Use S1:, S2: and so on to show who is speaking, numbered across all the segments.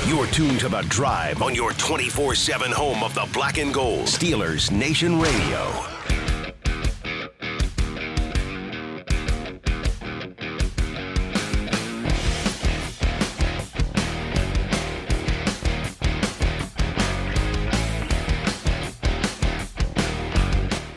S1: You're tuned to The Drive on your 24/7 home of the black and gold. Steelers Nation Radio.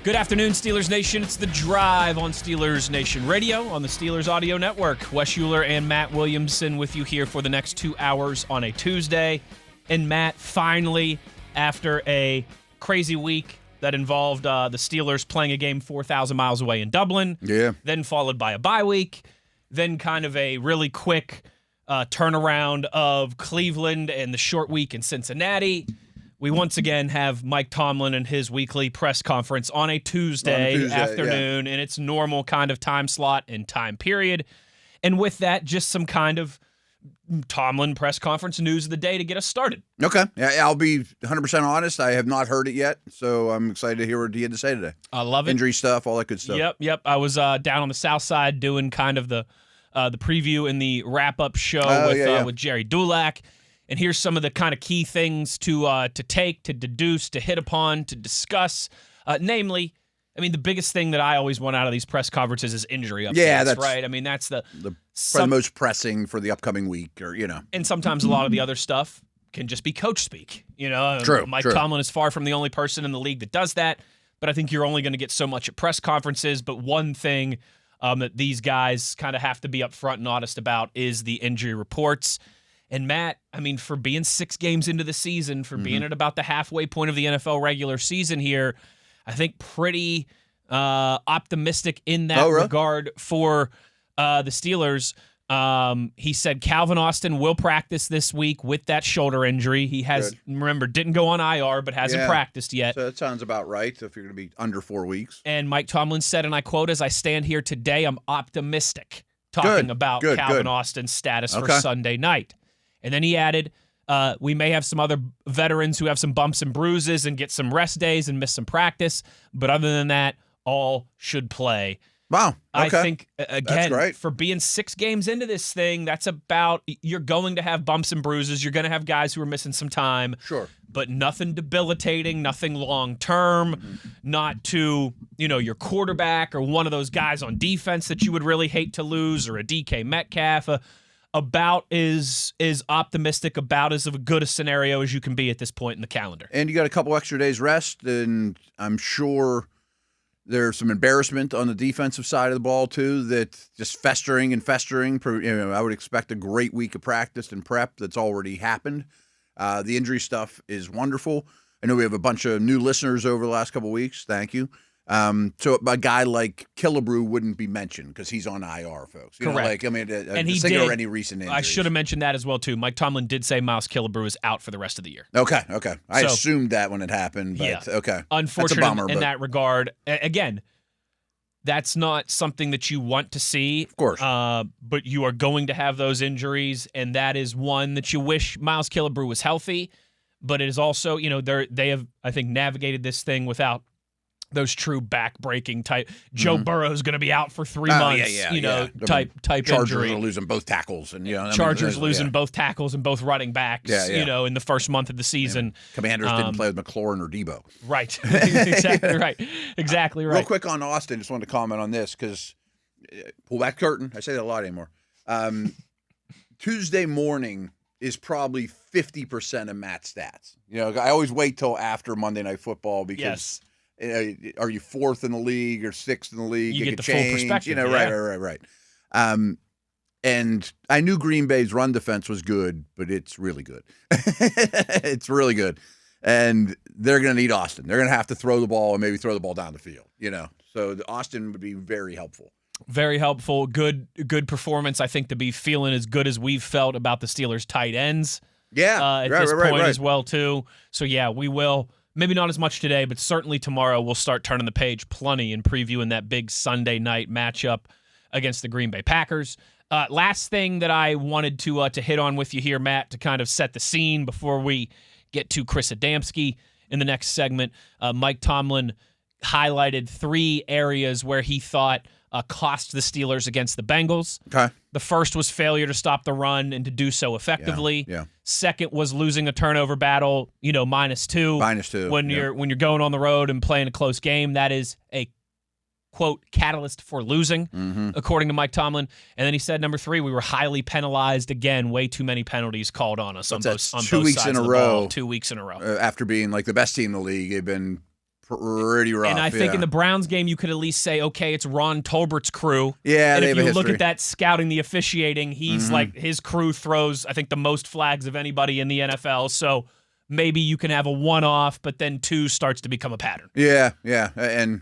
S2: Good afternoon, Steelers Nation. It's The Drive on Steelers Nation Radio on the Steelers Audio Network. Wes Uhler and Matt Williamson with you here for the next 2 hours on a Tuesday. And Matt, finally, after a crazy week that involved the Steelers playing a game 4,000 miles away in Dublin, then followed by a bye week, then kind of a really quick turnaround of Cleveland and the short week in Cincinnati, we once again have Mike Tomlin and his weekly press conference on a Tuesday afternoon in its normal kind of time slot and time period. And with that, just some kind of Tomlin press conference news of the day to get us started.
S3: Okay. Yeah, I'll be 100% honest. I have not heard it yet, so I'm excited to hear what he had to say today.
S2: I love it.
S3: Injury stuff, all that good stuff.
S2: Yep. I was down on the south side doing kind of the preview and the wrap-up show with Jerry Dulac. And here's some of the kind of key things to take, to deduce, to hit upon, to discuss. Namely, I mean, the biggest thing that I always want out of these press conferences is injury updates,
S3: that's
S2: right? I mean, that's the
S3: most pressing for the upcoming week,
S2: And sometimes a lot of the other stuff can just be coach speak,
S3: True.
S2: Mike Tomlin is far from the only person in the league that does that, but I think you're only going to get so much at press conferences. But one thing that these guys kind of have to be upfront and honest about is the injury reports. And Matt, I mean, for being 6 games into the season, for being at about the halfway point of the NFL regular season here, I think pretty optimistic in that regard for the Steelers. He said Calvin Austin will practice this week with that shoulder injury. He has, remember, didn't go on IR, but hasn't practiced yet.
S3: So that sounds about right if you're going to be under 4 weeks.
S2: And Mike Tomlin said, and I quote, "As I stand here today, I'm optimistic," talking about Calvin Austin's status for Sunday night. And then he added, we may have some other veterans who have some bumps and bruises and get some rest days and miss some practice. But other than that, all should play.
S3: Wow. Okay.
S2: I think, again, for being 6 games into this thing, that's about, you're going to have bumps and bruises. You're going to have guys who are missing some time.
S3: Sure.
S2: But nothing debilitating, nothing long-term, not to, your quarterback or one of those guys on defense that you would really hate to lose, or a DK Metcalf, about as optimistic, about as good a scenario as you can be at this point in the calendar.
S3: And you got a couple extra days rest, and I'm sure there's some embarrassment on the defensive side of the ball, too, that's just festering. I would expect a great week of practice and prep that's already happened. The injury stuff is wonderful. I know we have a bunch of new listeners over the last couple of weeks. Thank you. So a guy like Killebrew wouldn't be mentioned because he's on IR, folks.
S2: Correct.
S3: And he did. Or any recent injuries.
S2: I should have mentioned that as well, too. Mike Tomlin did say Miles Killebrew is out for the rest of the year.
S3: Okay. I assumed that when it happened, but okay.
S2: Unfortunate
S3: that's a bummer,
S2: in that regard. Again, that's not something that you want to see.
S3: Of course.
S2: But you are going to have those injuries, and that is one that you wish Miles Killebrew was healthy. But it is also, they have, I think, navigated this thing without those true back-breaking type. Joe Burrow's going to be out for 3 months, type
S3: Chargers
S2: injury.
S3: are losing both tackles. And
S2: Chargers losing both tackles and both running backs, in the first month of the season.
S3: Commanders didn't play with McLaurin or Debo.
S2: Right. Exactly right.
S3: Real quick on Austin, just wanted to comment on this because pull back curtain. I say that a lot anymore. Tuesday morning is probably 50% of Matt's stats. I always wait till after Monday Night Football because are you 4th in the league or 6th in the league?
S2: You get the
S3: change,
S2: full perspective.
S3: Right. And I knew Green Bay's run defense was good, but it's really good. It's really good. And they're going to need Austin. They're going to have to throw the ball and maybe throw the ball down the field, So Austin would be very helpful.
S2: Very helpful. Good performance, I think, to be feeling as good as we've felt about the Steelers' tight ends. At this point as well, too. So, we will. Maybe not as much today, but certainly tomorrow we'll start turning the page plenty and previewing that big Sunday night matchup against the Green Bay Packers. Last thing that I wanted to hit on with you here, Matt, to kind of set the scene before we get to Chris Adamsky in the next segment. Mike Tomlin highlighted 3 areas where he thought cost the Steelers against the Bengals.
S3: Okay.
S2: The first was failure to stop the run and to do so effectively.
S3: Yeah.
S2: Second was losing a turnover battle, -2.
S3: -2.
S2: When you're going on the road and playing a close game, that is a quote catalyst for losing, according to Mike Tomlin. And then he said number 3, we were highly penalized again. Way too many penalties called on us on both sides
S3: 2 weeks in a row.
S2: 2 weeks in a row.
S3: After being like the best team in the league, they've been pretty rough.
S2: And I think in the Browns game, you could at least say, okay, it's Ron Tolbert's crew.
S3: Yeah,
S2: and
S3: they
S2: if
S3: have
S2: you
S3: a
S2: look
S3: history.
S2: at that scouting, the officiating, he's like his crew throws, I think, the most flags of anybody in the NFL. So maybe you can have a one-off, but then 2 starts to become a pattern.
S3: Yeah, and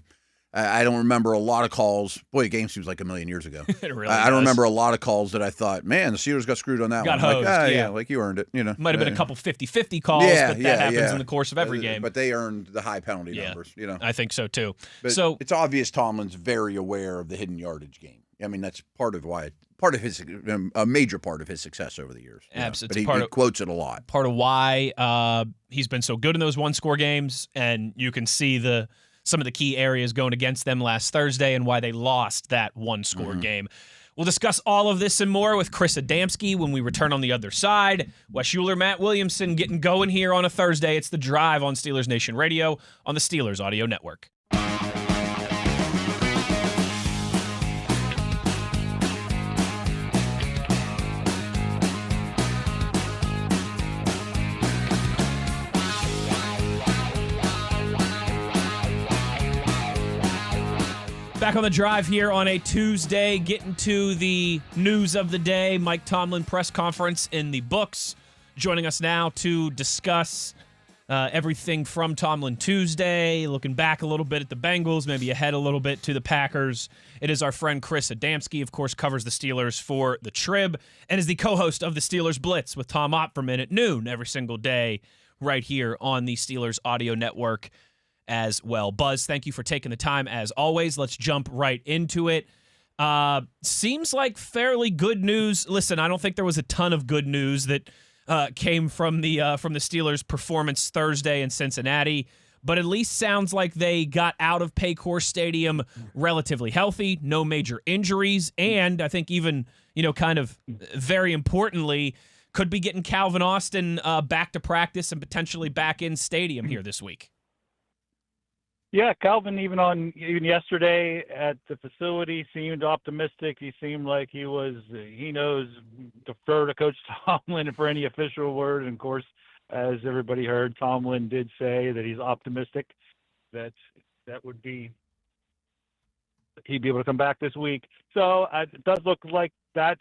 S3: I don't remember a lot of calls. Boy, the game seems like a million years ago.
S2: It really
S3: I don't
S2: does.
S3: remember a lot of calls that I thought, man, the Steelers got screwed on that
S2: Got
S3: one.
S2: hosed,
S3: Like,
S2: yeah.
S3: like you earned it.
S2: Might have been a couple 50-50 calls, but that happens in the course of every game.
S3: But they earned the high penalty numbers.
S2: I think so too.
S3: But
S2: so
S3: it's obvious Tomlin's very aware of the hidden yardage game. I mean, that's a major part of his success over the years.
S2: Absolutely.
S3: But he quotes it a lot.
S2: Part of why he's been so good in those one-score games, and you can see some of the key areas going against them last Thursday and why they lost that one-score game. We'll discuss all of this and more with Chris Adamsky when we return on the other side. Wes Uhler, Matt Williamson getting going here on a Thursday. It's The Drive on Steelers Nation Radio on the Steelers Audio Network. Back on the drive here on a Tuesday, getting to the news of the day. Mike Tomlin press conference in the books. Joining us now to discuss everything from Tomlin Tuesday, looking back a little bit at the Bengals, maybe ahead a little bit to the Packers. It is our friend Chris Adamsky, of course, covers the Steelers for the Trib, and is the co-host of the Steelers Blitz with Tom Opferman at noon every single day right here on the Steelers Audio Network as well. Buzz, thank you for taking the time as always. Let's jump right into it. Seems like fairly good news. Listen, I don't think there was a ton of good news that came from the Steelers' performance Thursday in Cincinnati, but at least sounds like they got out of Paycor Stadium relatively healthy, no major injuries, and I think even, kind of very importantly, could be getting Calvin Austin back to practice and potentially back in stadium here this week.
S4: Yeah, Calvin, even yesterday at the facility, seemed optimistic. He seemed like he knows, defer to Coach Tomlin for any official word. And of course, as everybody heard, Tomlin did say that he's optimistic that would be he'd be able to come back this week. So it does look like that's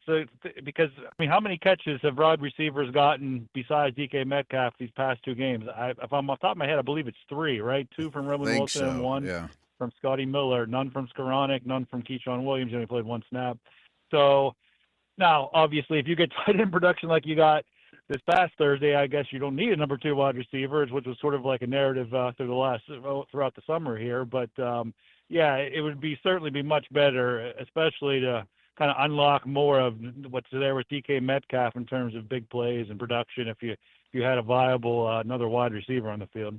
S4: because how many catches have wide receivers gotten besides DK Metcalf these past 2 games? If I'm off the top of my head, I believe it's 3, right? 2 from Roman Wilson and 1 from Scotty Miller. None from Skoranek, none from Keyshawn Williams. He only played 1 snap. So now, obviously, if you get tight end production like you got this past Thursday, I guess you don't need a number 2 wide receiver, which was sort of like a narrative throughout the summer here. But yeah, it would certainly be much better, especially to kind of unlock more of what's there with DK Metcalf in terms of big plays and production if you had a viable another wide receiver on the field.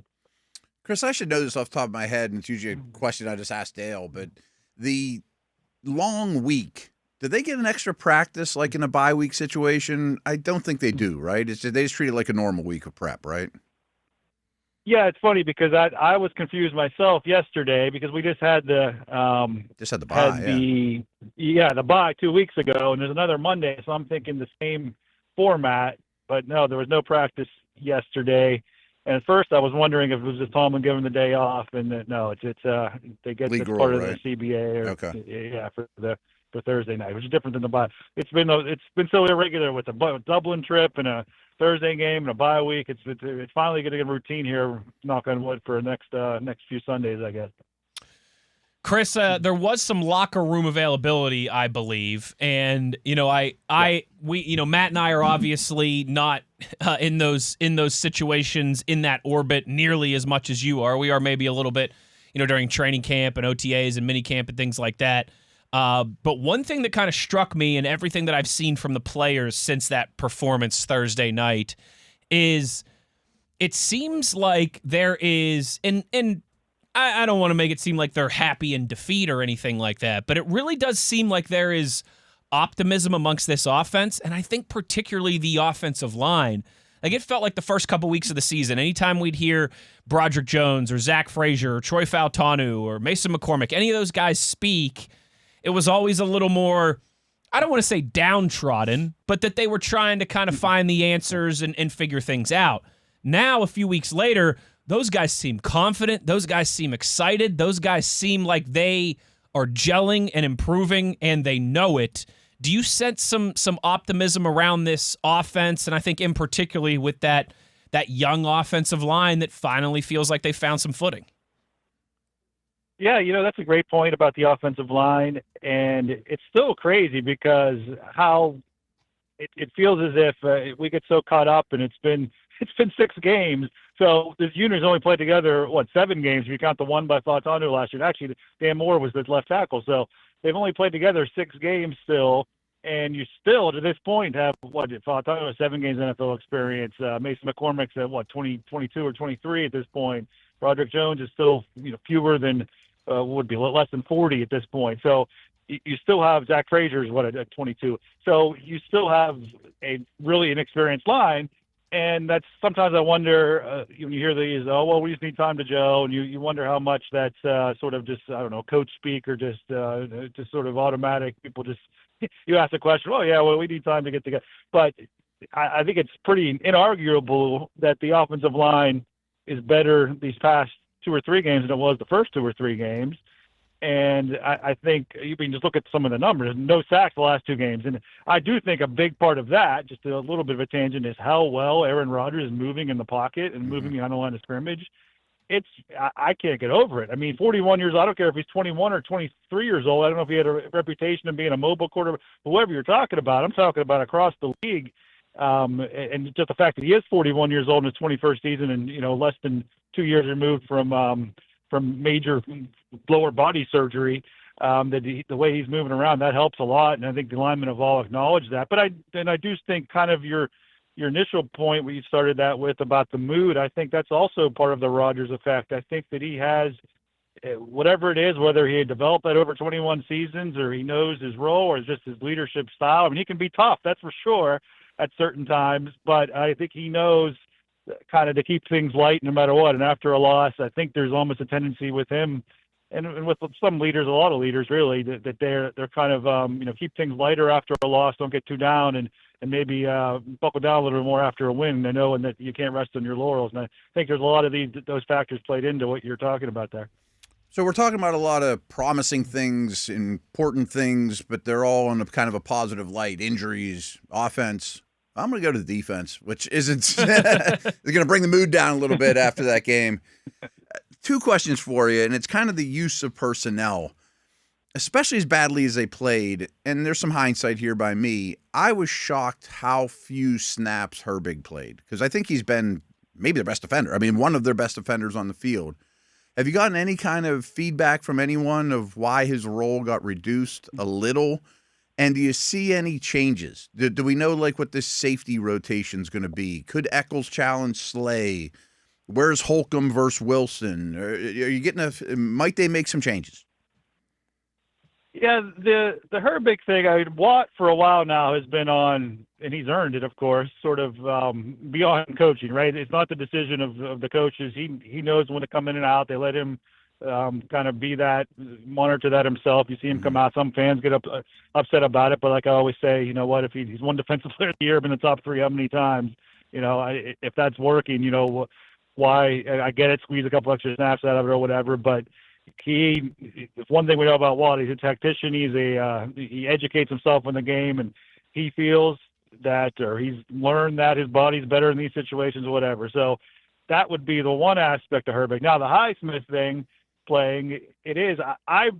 S3: Chris, I should know this off the top of my head, and it's usually a question I just ask Dale, but the long week, did they get an extra practice like in a bye week situation? I don't think they do, right? They just treat it like a normal week of prep, right?
S4: Yeah, it's funny because I was confused myself yesterday because we just had the
S3: bye.
S4: The bye 2 weeks ago, and there's another Monday, so I'm thinking the same format. But no, there was no practice yesterday. And at first, I was wondering if it was just Tomlin giving the day off, and no, it's they get this part of the CBA for Thursday night, which is different than the bye. It's been so irregular with the Dublin trip and a Thursday game and a bye week. It's finally getting a routine here. Knock on wood for the next few Sundays, I guess.
S2: Chris, there was some locker room availability, I believe, and Matt and I are obviously not in those situations in that orbit nearly as much as you are. We are maybe a little bit, during training camp and OTAs and mini camp and things like that. But one thing that kind of struck me and everything that I've seen from the players since that performance Thursday night is it seems like there is, and I don't want to make it seem like they're happy in defeat or anything like that, but it really does seem like there is optimism amongst this offense, and I think particularly the offensive line. Like, it felt like the first couple weeks of the season, anytime we'd hear Broderick Jones or Zach Frazier or Troy Faltanu or Mason McCormick, any of those guys speak, it was always a little more, I don't want to say downtrodden, but that they were trying to kind of find the answers and figure things out. Now, a few weeks later, those guys seem confident. Those guys seem excited. Those guys seem like they are gelling and improving, and they know it. Do you sense some optimism around this offense? And I think in particularly with that young offensive line that finally feels like they found some footing.
S4: Yeah, that's a great point about the offensive line, and it's still crazy because how it feels as if we get so caught up, and it's been 6 games. So this unit has only played together 7 games if you count the one by Faltanu last year. And actually, Dan Moore was the left tackle, so they've only played together 6 games still, and you still to this point have Faltanu has 7 games NFL experience. Mason McCormick's at 22 or 23 at this point. Broderick Jones is still fewer than would be less than 40 at this point. So you still have Zach Frazier's at 22. So you still have a really inexperienced line, and that's sometimes I wonder. You hear these, we just need time to gel, and you wonder how much that's sort of just coach speak or just sort of automatic. People just you ask the question, we need time to get together. But I think it's pretty inarguable that the offensive line is better these past 2 or 3 games than it was the first 2 or 3 games. And I think you can just look at some of the numbers. No sacks the last 2 games. And I do think a big part of that, just a little bit of a tangent, is how well Aaron Rodgers is moving in the pocket and moving behind the line of scrimmage. I can't get over it. I mean, 41 years old, I don't care if he's 21 or 23 years old. I don't know if he had a reputation of being a mobile quarterback, whoever you're talking about. I'm talking about across the league. And just the fact that he is 41 years old in his 21st season and, less than 2 years removed from major lower body surgery, the way he's moving around, that helps a lot. And I think the linemen have all acknowledged that. But I do think kind of your initial point where you started that with about the mood, I think that's also part of the Rodgers effect. I think that he has, whatever it is, whether he had developed that over 21 seasons or he knows his role or just his leadership style. I mean, he can be tough, that's for sure, at certain times, but I think he knows kind of to keep things light no matter what. And after a loss, I think there's almost a tendency with him and with some leaders, a lot of leaders really, that they're kind of, keep things lighter after a loss, don't get too down, and maybe buckle down a little bit more after a win, knowing that you can't rest on your laurels. And I think there's a lot of those factors played into what you're talking about there.
S3: So we're talking about a lot of promising things, important things, but they're all in a kind of a positive light. Injuries, offense. I'm going to go to the defense, which isn't they're going to bring the mood down a little bit after that game. 2 questions for you, and it's kind of the use of personnel, especially as badly as they played. And there's some hindsight here by me. I was shocked how few snaps Herbig played because I think he's been maybe the best defender. I mean, one of their best defenders on the field. Have you gotten any kind of feedback from anyone of why his role got reduced a little? And do you see any changes? Do we know what this safety rotation is going to be? Could Eccles challenge Slay? Where's Holcomb versus Wilson? Are you getting might they make some changes?
S4: Yeah, the Herbig thing, Watt for a while now has been on, and he's earned it, of course, sort of beyond coaching, right? It's not the decision of the coaches. He knows when to come in and out. They let him kind of be that, monitor that himself. You see him come out. Some fans get upset about it, but like I always say, you know what, if he's one defensive player of the year, been in the top 3 how many times, if that's working, why, I get it, squeeze a couple extra snaps out of it or whatever, but if one thing we know about Watt, he's a tactician. He educates himself in the game, and he feels that, or he's learned that his body's better in these situations or whatever. So that would be the one aspect of Herbig. Now the Highsmith thing, playing, it is. I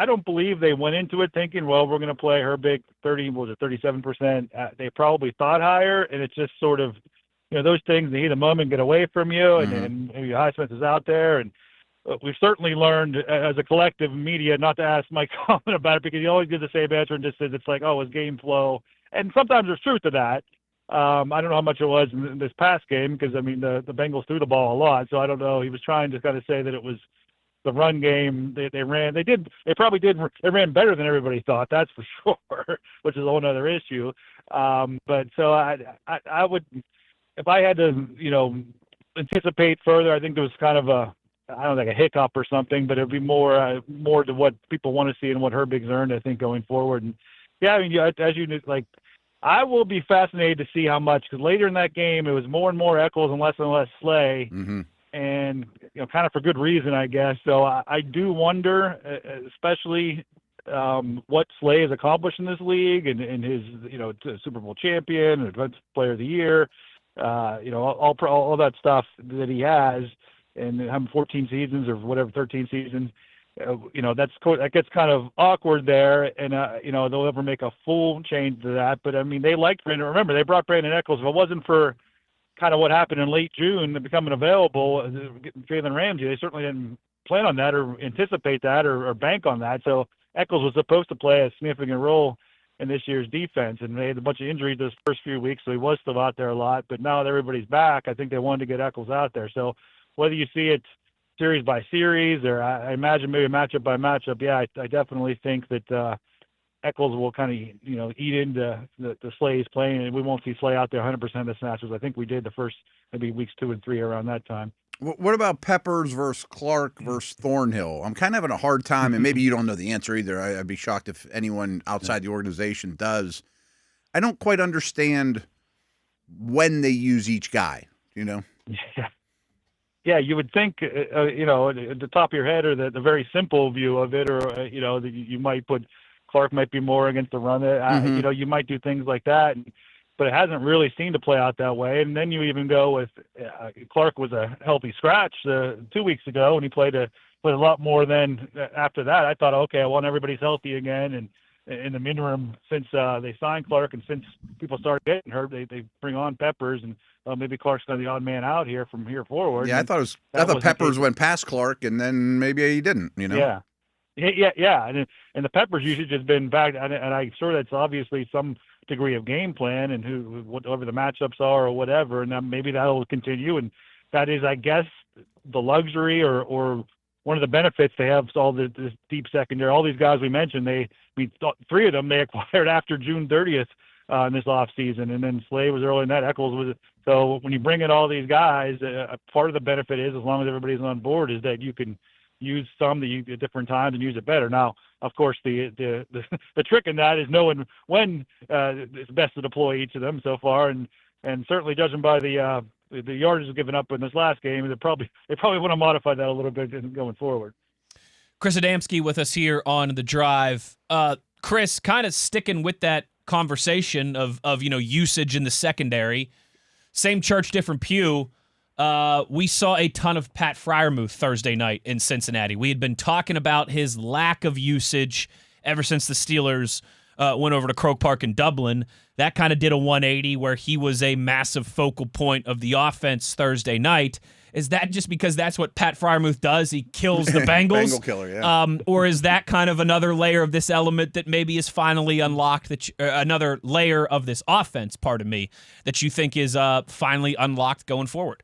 S4: don't believe they went into it thinking, well, we're going to play Herbig 37%. They probably thought higher, and it's just sort of, those things, the heat of the moment get away from you, and maybe Highsmith is out there, and we've certainly learned as a collective media not to ask Mike Tomlin about it because he always gives the same answer and just says it's like, his game flow. And sometimes there's truth to that. I don't know how much it was in this past game because, the Bengals threw the ball a lot. So I don't know. He was trying to kind of say that it was the run game. They ran better than everybody thought. That's for sure, which is a whole other issue. But so I would if I had to, anticipate further, I think there was kind of I don't think a hiccup or something, but it'd be more to what people want to see and what Herbig's earned, I think, going forward. And yeah, I mean, as you like, I will be fascinated to see how much, because later in that game, it was more and more Eccles and less Slay, and kind of for good reason, I guess. So I do wonder, especially what Slay has accomplished in this league, and his Super Bowl champion, and Defensive Player of the Year, all that stuff that he has, and having 14 seasons or whatever, 13 seasons. That gets kind of awkward there, and they'll ever make a full change to that. But I mean, they liked Brandon. Remember, they brought Brandon Eccles. If it wasn't for kind of what happened in late June, becoming available, getting Jalen Ramsey, they certainly didn't plan on that or anticipate that or bank on that. So Eccles was supposed to play a significant role in this year's defense, and they had a bunch of injuries those first few weeks, so he was still out there a lot. But now that everybody's back, I think they wanted to get Eccles out there. So whether you see it series by series, or I imagine maybe matchup by matchup, yeah, I definitely think that Eccles will kind of eat into the Slay's playing, and we won't see Slay out there 100% of the snaps, as I think we did the first maybe weeks 2 and 3 around that time.
S3: What about Peppers versus Clark versus Thornhill? I'm kind of having a hard time, and maybe you don't know the answer either. I'd be shocked if anyone outside the organization does. I don't quite understand when they use each guy,
S4: Yeah, you would think, at the top of your head, or the very simple view of it, or, that you might put Clark might be more against the run. You might do things like that, but it hasn't really seemed to play out that way. And then you even go with Clark was a healthy scratch 2 weeks ago, and he played a lot more than after that. I thought, okay, I want everybody's healthy again. And in the interim, since they signed Clark and since people started getting hurt, they bring on Peppers, and maybe Clark's kind of the odd man out here from here forward.
S3: Yeah, I thought Peppers went past Clark, and then maybe he didn't.
S4: Yeah. And the Peppers usage has been back, and I'm sure that's obviously some degree of game plan and whatever the matchups are or whatever, and maybe that'll continue. And that is, I guess, the luxury or one of the benefits they have. All this deep secondary, all these guys we mentioned, three of them they acquired after June 30th in this off season, and then Slay was early in that. Eccles was. So when you bring in all these guys, part of the benefit is, as long as everybody's on board, is that you can use some at different times and use it better. Now, of course, the trick in that is knowing when it's best to deploy each of them so far, and certainly judging by the yardage given up in this last game, they probably want to modify that a little bit going forward.
S2: Chris Adamsky with us here on The Drive. Chris, kind of sticking with that conversation of usage in the secondary. Same church, different pew. We saw a ton of Pat Freiermuth Thursday night in Cincinnati. We had been talking about his lack of usage ever since the Steelers went over to Croke Park in Dublin. That kind of did a 180 where he was a massive focal point of the offense Thursday night. Is that just because that's what Pat Freiermuth does? He kills the Bengals?
S3: Bengal killer, yeah.
S2: Or is that kind of another layer of this element that maybe is finally unlocked, another layer of this offense, that you think is finally unlocked going forward?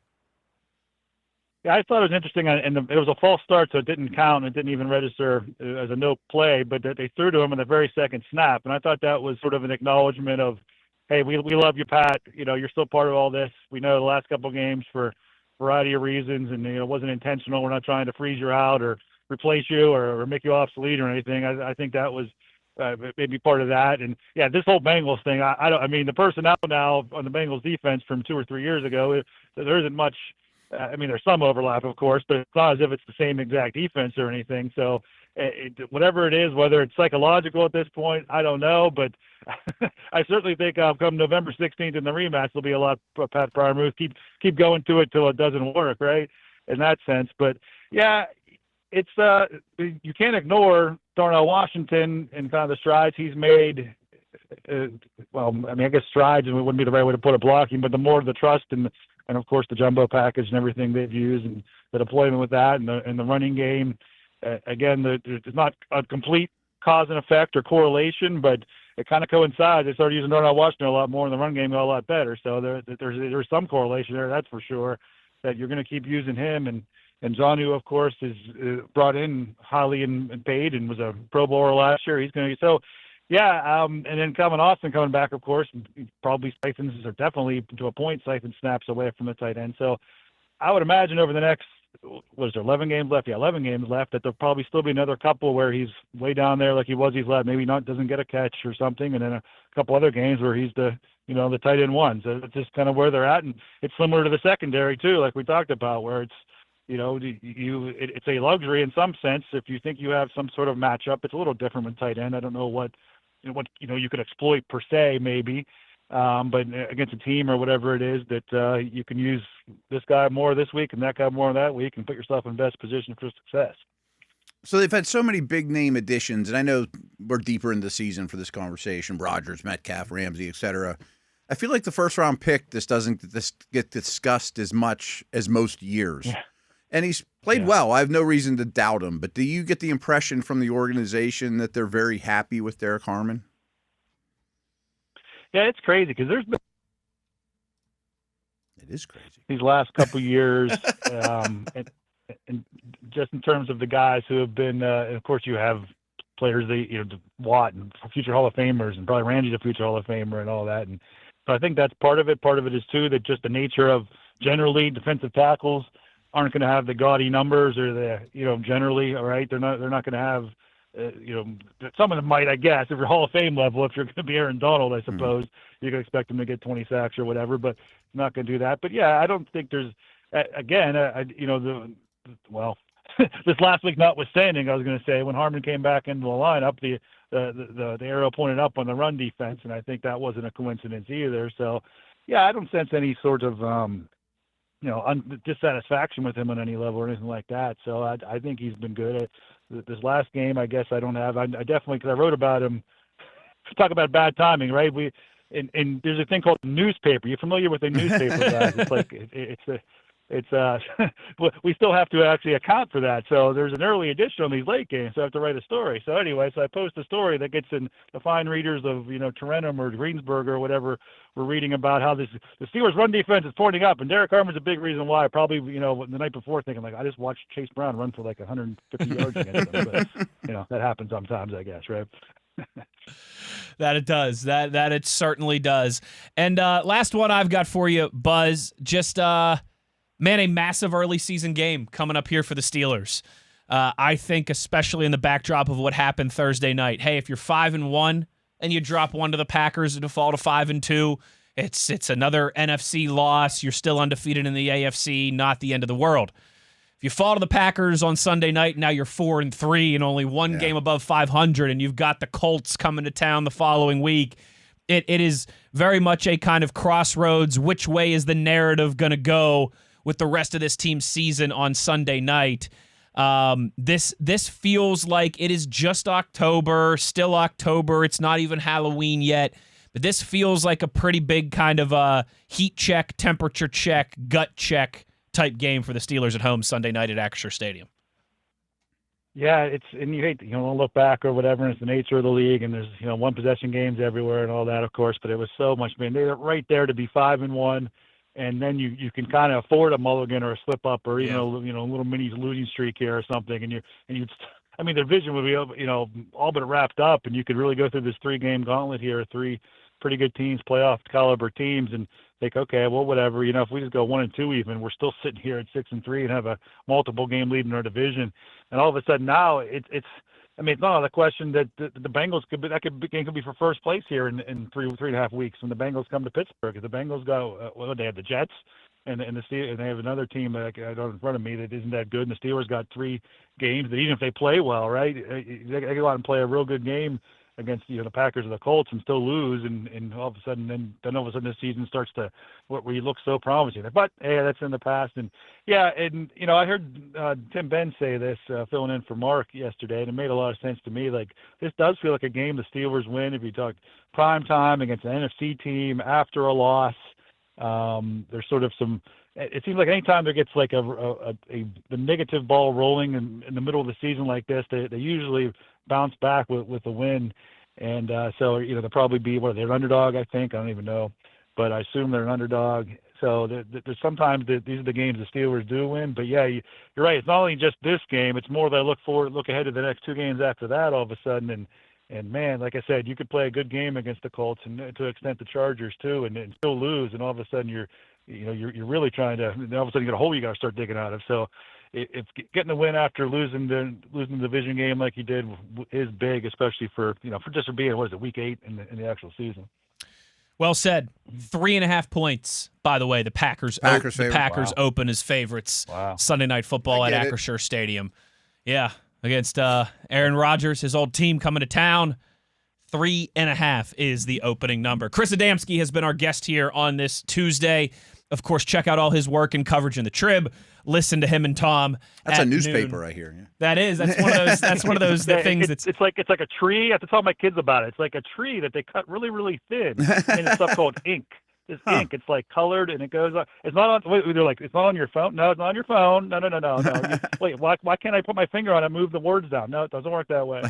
S4: Yeah, I thought it was interesting, and it was a false start, so it didn't count. It didn't even register as a no play, but they threw to him in the very second snap, and I thought that was sort of an acknowledgement of, hey, we love you, Pat. You're still part of all this. We know the last couple of games for a variety of reasons, and it wasn't intentional. We're not trying to freeze you out or replace you or make you obsolete or anything. I think that was maybe part of that. And yeah, this whole Bengals thing, I mean, the personnel now on the Bengals defense from 2 or 3 years ago, there isn't much. I mean, there's some overlap, of course, but it's not as if it's the same exact defense or anything. So whatever it is, whether it's psychological at this point, I don't know. But I certainly think come November 16th in the rematch, there'll be a lot of Pat Freiermuth. Keep going to it till it doesn't work, right, in that sense. But, yeah, it's you can't ignore Darnell Washington and kind of the strides he's made. I guess strides wouldn't be the right way to put it, blocking, but the more the trust and of course the jumbo package and everything they've used and the deployment with that and the running game. Again, it's not a complete cause and effect or correlation, but it kind of coincides. They started using Darnell Washington a lot more, and the run game got a lot better. So there's some correlation there, that's for sure, that you're going to keep using him. And Zanu, of course, is brought in highly and paid and was a Pro Bowler last year. He's going to so Yeah, and then Austin coming back, of course, probably siphons, or definitely to a point, siphon snaps away from the tight end. So I would imagine over the next, what is there, 11 games left? Yeah, 11 games left, that there'll probably still be another couple where he's way down there like he was. He's left, maybe not, doesn't get a catch or something, and then a couple other games where he's the tight end one. So it's just kind of where they're at, and it's similar to the secondary too, like we talked about, where it's, it's a luxury in some sense. If you think you have some sort of matchup, it's a little different with tight end. I don't know what you could exploit per se, maybe, but against a team or whatever it is that you can use this guy more this week and that guy more that week and put yourself in best position for success.
S3: So they've had so many big name additions, and I know we're deeper in the season for this conversation: Rodgers, Metcalf, Ramsey, etc. I feel like the first round pick doesn't get discussed as much as most years.
S4: Yeah.
S3: And he's played well. I have no reason to doubt him. But do you get the impression from the organization that they're very happy with Derek Harmon?
S4: Yeah, it's crazy because there's been
S3: It is crazy
S4: these last couple years, and just in terms of the guys who have been. And of course, you have players Watt and future Hall of Famers, and probably Ramsey's a future Hall of Famer and all that. And so I think that's part of it. Part of it is too that just the nature of generally defensive tackles aren't going to have the gaudy numbers or the, generally, all right, they're not going to have, some of them might, I guess, if you're Hall of Fame level, if you're going to be Aaron Donald, I suppose, you can expect him to get 20 sacks or whatever, but not going to do that. But yeah, I don't think there's, again, this last week notwithstanding, I was going to say when Harmon came back into the lineup, the arrow pointed up on the run defense, and I think that wasn't a coincidence either. So yeah, I don't sense any sort of, dissatisfaction with him on any level or anything like that. So I think he's been good. This last game, I guess I don't have. I definitely, because I wrote about him. Talk about bad timing, right? And there's a thing called newspaper. You're familiar with the newspaper, guys? It's like we still have to actually account for that. So there's an early edition on these late games, so I have to write a story. So anyway, I post a story that gets in the fine readers of Tarentum or Greensburg or whatever. We're reading about how the Steelers' run defense is pointing up, and Derek Harmon's a big reason why. Probably the night before thinking like I just watched Chase Brown run for like 150 yards against them. But that happens sometimes, I guess, right?
S2: That it does. That it certainly does. And last one I've got for you, Buzz. Just man, a massive early season game coming up here for the Steelers. I think especially in the backdrop of what happened Thursday night. Hey, if you're 5-1 and you drop one to the Packers and fall to 5-2, it's another NFC loss. You're still undefeated in the AFC, not the end of the world. If you fall to the Packers on Sunday night, now you're 4-3 and only one game above 500, and you've got the Colts coming to town the following week. It is very much a kind of crossroads. Which way is the narrative going to go with the rest of this team's season on Sunday night? This feels like it is just October, still October. It's not even Halloween yet, but this feels like a pretty big kind of a heat check, temperature check, gut check type game for the Steelers at home Sunday night at Acrisure Stadium.
S4: Yeah, and you hate to look back or whatever, and it's the nature of the league, and there's one possession games everywhere and all that, of course. But it was so much. They're right there to be 5-1. And then you can kind of afford a mulligan or a slip up or even a little mini losing streak here or something, the division would be all but wrapped up, and you could really go through this 3-game gauntlet here, 3 pretty good teams, playoff caliber teams, and think, okay, well, whatever, if we just go 1-2 even, we're still sitting here at 6-3 and have a multiple game lead in our division, and all of a sudden now it's not out of the question that the Bengals game could be for first place here in 3.5 weeks when the Bengals come to Pittsburgh. If the Bengals go, they have the Jets and they have another team that I don't in front of me that isn't that good. And the Steelers got 3 games that even if they play well, right, they go out and play a real good game against the Packers or the Colts and still lose, and all of a sudden then all of a sudden this season starts to where you look so promising. But hey, that's in the past. And yeah, and I heard Tim Benn say this filling in for Mark yesterday, and it made a lot of sense to me. Like, this does feel like a game the Steelers win if you talk prime time against an NFC team after a loss. There's sort of some. It seems like anytime there gets like the negative ball rolling in the middle of the season like this, they usually bounce back with a win. And so they'll probably be they're an underdog, I think. I don't even know, but I assume they're an underdog. So there's sometimes these are the games the Steelers do win. But yeah, you're right. It's not only just this game; it's more that I look ahead to the next 2 games after that. All of a sudden, and And man, like I said, you could play a good game against the Colts and to an extent the Chargers too, and still lose. And all of a sudden you're really trying to. And all of a sudden you got a hole you got to start digging out of. So if getting the win after losing the division game like you did is big, especially for being week 8 in the actual season.
S2: Well said. 3.5 points. By the way, the Packers open as favorites.
S4: Wow.
S2: Sunday Night Football at Acrisure Stadium. Yeah. Against Aaron Rodgers, his old team coming to town. 3.5 is the opening number. Chris Adamsky has been our guest here on this Tuesday. Of course, check out all his work and coverage in the Trib. Listen to him and Tom.
S3: That's a newspaper,
S2: noon.
S3: I hear. Yeah.
S2: That is. That's one of those things.
S4: It's like a tree. I have to tell my kids about it. It's like a tree that they cut really, really thin, and it's stuff called ink. It's ink. It's like colored, and it goes on. It's not on. Wait, they're like, it's not on your phone. No, it's not on your phone. No. Wait, why can't I put my finger on it and move the words down? No, it doesn't work that way.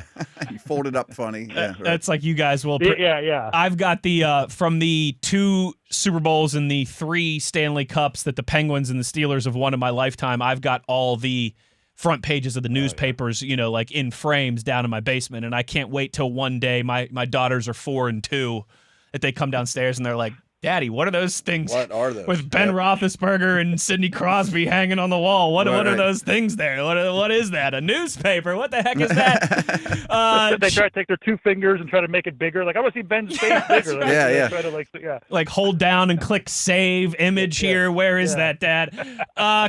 S3: You fold it up funny. Yeah, right.
S2: That's like you guys will.
S4: Yeah.
S2: I've got the from the 2 Super Bowls and the 3 Stanley Cups that the Penguins and the Steelers have won in my lifetime. I've got all the front pages of the newspapers, like in frames down in my basement, and I can't wait till one day my daughters are 4 and 2 that they come downstairs and they're like, Daddy, what are those things?
S3: What are those?
S2: With Ben Roethlisberger and Sidney Crosby hanging on the wall. What are those things there? What is that? A newspaper? What the heck is that?
S4: They try to take their 2 fingers and try to make it bigger. Like, I want to see Ben's face bigger.
S3: Right.
S4: Try to
S2: like hold down and click save image here. Where is that, Dad?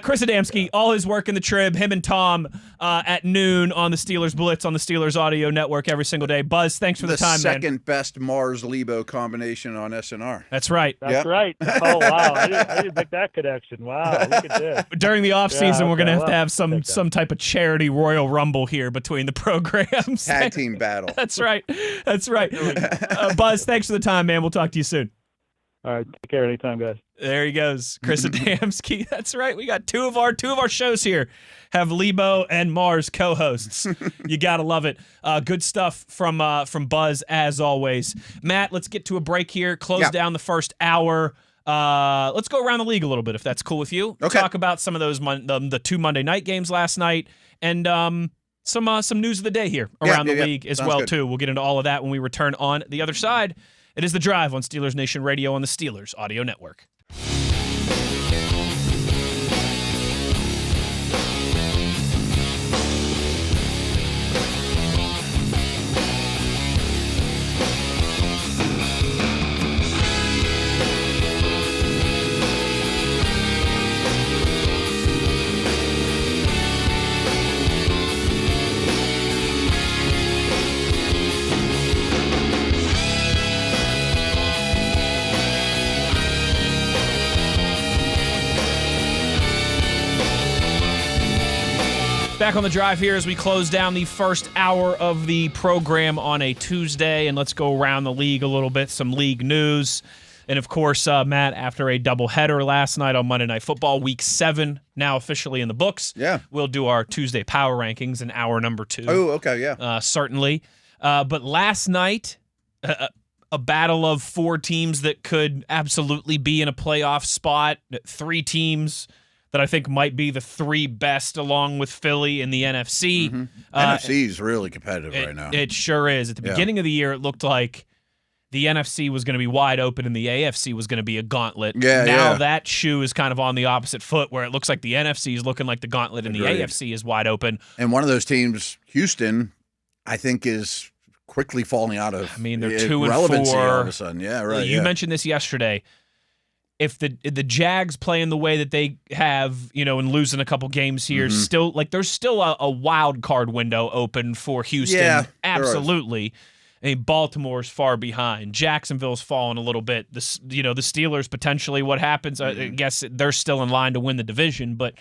S2: Chris Adamsky, all his work in the Trib, him and Tom at noon on the Steelers Blitz on the Steelers Audio Network every single day. Buzz, thanks for the time, man.
S3: The second best Mars-Lebo combination on SNR.
S2: That's right.
S4: That's right. Oh, wow. I didn't make that connection. Wow. Look at this.
S2: During the offseason, we're going to have some type of charity Royal Rumble here between the programs.
S3: Tag team battle.
S2: That's right. Buzz, thanks for the time, man. We'll talk to you soon.
S4: All right. Take care anytime, guys.
S2: There he goes. Chris Adamsky. That's right. We got two of our shows here have Lebo and Mars co-hosts. You got to love it. Good stuff from Buzz as always. Matt, let's get to a break here. Close down the first hour. Let's go around the league a little bit if that's cool with you.
S3: Okay.
S2: Talk about some of those the 2 Monday night games last night and some news of the day here around the league as well too. We'll get into all of that when we return on the other side. It is The Drive on Steelers Nation Radio on the Steelers Audio Network. Back on The Drive here as we close down the first hour of the program on a Tuesday, and let's go around the league a little bit, some league news. And, of course, Matt, after a doubleheader last night on Monday Night Football, Week 7 now officially in the books.
S3: Yeah.
S2: We'll do our Tuesday power rankings in hour number 2.
S3: Oh, okay, yeah.
S2: Certainly. But last night, a battle of 4 teams that could absolutely be in a playoff spot, 3 teams that I think might be the 3 best along with Philly in the NFC.
S3: Mm-hmm. NFC is really competitive right now.
S2: It sure is. At the beginning of the year, it looked like the NFC was going to be wide open and the AFC was going to be a gauntlet. Now that shoe is kind of on the opposite foot where it looks like the NFC is looking like the gauntlet and the AFC is wide open.
S3: And one of those teams, Houston, I think is quickly falling out of
S2: they're 2 and
S3: relevancy
S2: 4
S3: all of a sudden. Yeah, right.
S2: You mentioned this yesterday. If the Jags play in the way that they have, and losing a couple games here, still there's still a wild card window open for Houston.
S3: Yeah,
S2: absolutely. I mean, Baltimore's far behind. Jacksonville's fallen a little bit. The Steelers potentially. What happens? I guess they're still in line to win the division, but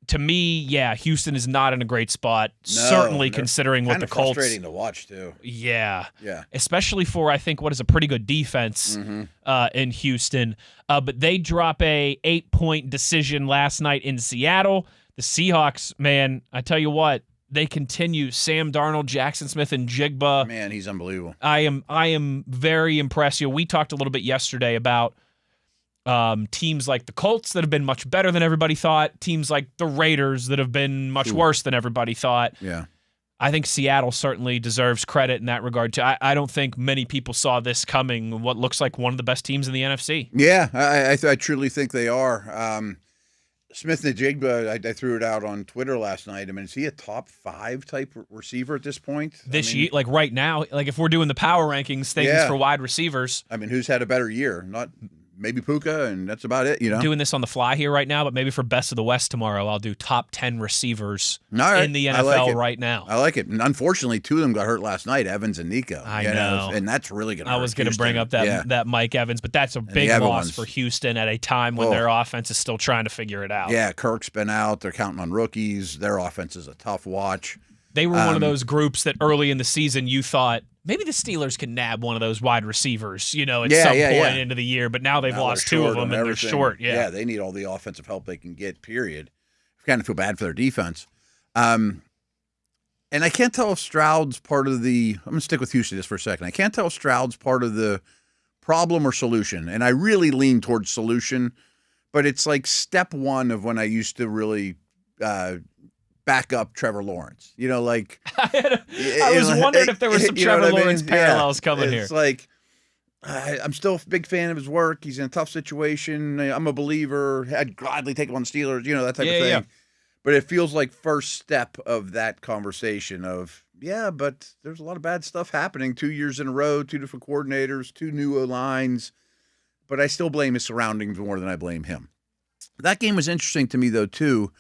S2: to me, Houston is not in a great spot. Certainly considering what the Colts.
S3: Frustrating to watch too.
S2: Yeah. Especially for I think what is a pretty good defense in Houston. But they drop a 8-point decision last night in Seattle. The Seahawks, man, I tell you what, they continue. Sam Darnold, Jackson Smith, and Jigba.
S3: Man, he's unbelievable.
S2: I am very impressed. We talked a little bit yesterday about teams like the Colts that have been much better than everybody thought. Teams like the Raiders that have been much worse than everybody thought.
S3: Yeah.
S2: I think Seattle certainly deserves credit in that regard, too. I don't think many people saw this coming, what looks like one of the best teams in the NFC.
S3: Yeah, I truly think they are. Smith-Njigba, I threw it out on Twitter last night. I mean, is he a top 5 type receiver at this point?
S2: Year, like right now, like if we're doing the power rankings things for wide receivers.
S3: I mean, who's had a better year? Not maybe Puka, and that's about it,
S2: Doing this on the fly here right now, but maybe for Best of the West tomorrow, I'll do top 10 receivers in the NFL right now.
S3: I like it. And unfortunately, 2 of them got hurt last night, Evans and Nico.
S2: I know.
S3: And that's really going to hurt
S2: I was going to bring up that Mike Evans, but that's a big loss for Houston at a time when their offense is still trying to figure it out.
S3: Yeah, Kirk's been out. They're counting on rookies. Their offense is a tough watch.
S2: They were one of those groups that early in the season you thought, maybe the Steelers can nab one of those wide receivers, at some point into the year, but now they've lost 2 of them and they're short. Yeah,
S3: they need all the offensive help they can get, period. I kind of feel bad for their defense. And I can't tell if Stroud's part of the – I'm going to stick with Houston just for a second. I can't tell if Stroud's part of the problem or solution, and I really lean towards solution, but it's like step 1 of when I used to really back up Trevor Lawrence.
S2: I was wondering if there were some Trevor Lawrence parallels coming here.
S3: It's like I'm still a big fan of his work. He's in a tough situation. I'm a believer. I'd gladly take him on the Steelers, that type of thing. Yeah. But it feels like first step of that conversation of, but there's a lot of bad stuff happening 2 years in a row, 2 different coordinators, 2 new lines. But I still blame his surroundings more than I blame him. That game was interesting to me, though, too.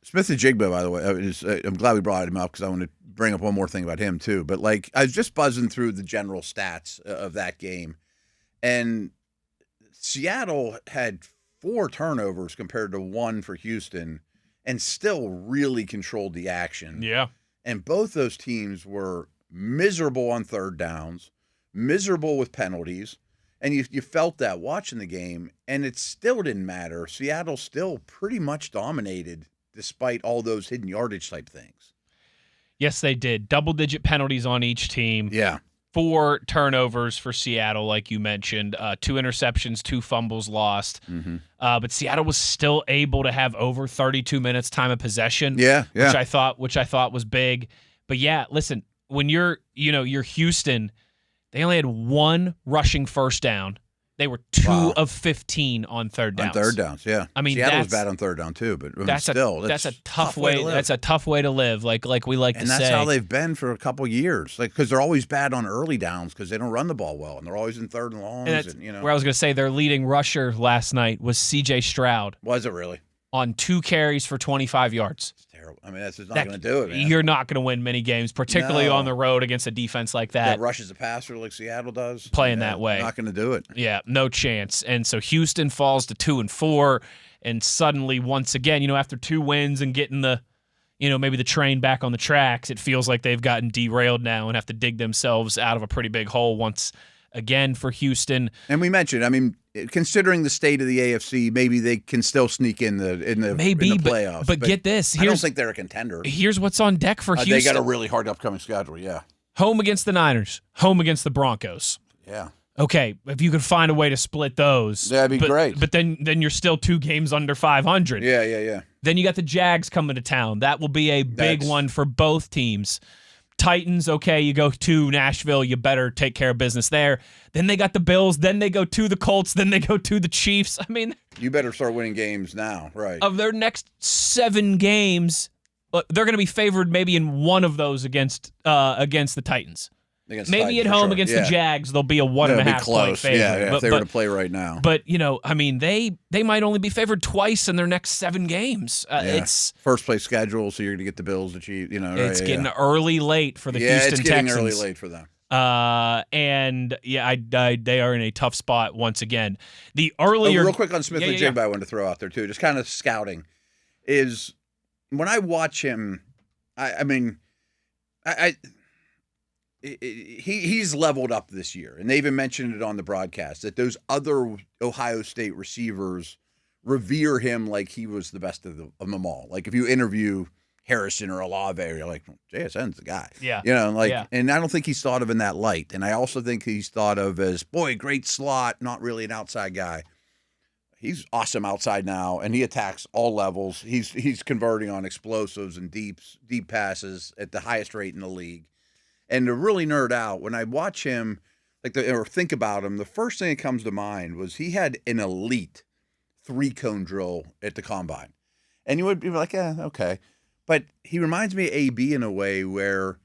S3: Smith-Njigba, by the way, I'm glad we brought him up because I want to bring up one more thing about him, too. But, I was just buzzing through the general stats of that game. And Seattle had 4 turnovers compared to 1 for Houston and still really controlled the action.
S2: Yeah.
S3: And both those teams were miserable on third downs, miserable with penalties. And you felt that watching the game, and it still didn't matter. Seattle still pretty much dominated despite all those hidden yardage type things.
S2: Yes, they did. Double-digit penalties on each team.
S3: Yeah.
S2: 4 turnovers for Seattle, like you mentioned. 2 interceptions, 2 fumbles lost.
S3: Mm-hmm.
S2: But Seattle was still able to have over 32 minutes time of possession.
S3: Yeah.
S2: Which I thought was big. But yeah, listen, when you're Houston, they only had 1 rushing first down. They were 2 of 15 on third downs.
S3: On third downs, yeah.
S2: I mean,
S3: Seattle was bad on third down too, but
S2: that's a tough way. That's a tough way to live. Like we like to say,
S3: and that's how they've been for a couple years. Because they're always bad on early downs because they don't run the ball well, and they're always in third and longs. And
S2: where I was going to say their leading rusher last night was C.J. Stroud.
S3: Was it really?
S2: On 2 carries for 25 yards.
S3: It's terrible. I mean, that's just not going to do it, man.
S2: You're not going to win many games, particularly on the road against a defense like that.
S3: That rushes the passer like Seattle does.
S2: Playing that way.
S3: Not going to do it.
S2: Yeah, no chance. And so Houston falls to 2-4, and suddenly, once again, after 2 wins and getting maybe the train back on the tracks, it feels like they've gotten derailed now and have to dig themselves out of a pretty big hole once again for Houston.
S3: And we mentioned, I mean, considering the state of the AFC, maybe they can still sneak in the playoffs.
S2: But get this.
S3: I don't think they're a contender.
S2: Here's what's on deck for Houston.
S3: They got a really hard upcoming schedule, yeah.
S2: Home against the Niners. Home against the Broncos.
S3: Yeah.
S2: Okay, if you could find a way to split those.
S3: That'd be great.
S2: But then you're still 2 games under 500.
S3: Yeah.
S2: Then you got the Jags coming to town. That will be a big one for both teams. Titans, okay, you go to Nashville, you better take care of business there. Then they got the Bills, then they go to the Colts, then they go to the Chiefs. I mean,
S3: you better start winning games now, right?
S2: Of their next 7 games, they're going to be favored maybe in one of those against the Titans. Maybe at home against the Jags, they'll be a 1.5 point favorite.
S3: Yeah, if they were to play right now.
S2: But, I mean, they might only be favored twice in their next 7 games. It's
S3: first place schedule, so you're going to get the Bills, the Chiefs,
S2: It's getting late for the Houston Texans.
S3: Yeah, it's getting early late for them.
S2: And they are in a tough spot once again. The earlier
S3: real quick on Smith-Njigba, I wanted to throw out there too, just kind of scouting, is when I watch him, he's leveled up this year, and they even mentioned it on the broadcast that those other Ohio State receivers revere him like he was the best of them all. Like if you interview Harrison or Olave, you're like, JSN's the guy.
S2: Yeah.
S3: And I don't think he's thought of in that light. And I also think he's thought of as, great slot, not really an outside guy. he's awesome outside now, and he attacks all levels. He's converting on explosives and deep passes at the highest rate in the league. And to really nerd out, when I watch him, or think about him, the first thing that comes to mind was he had an elite 3-cone drill at the combine, and you would be like, okay, but he reminds me of AB in a way where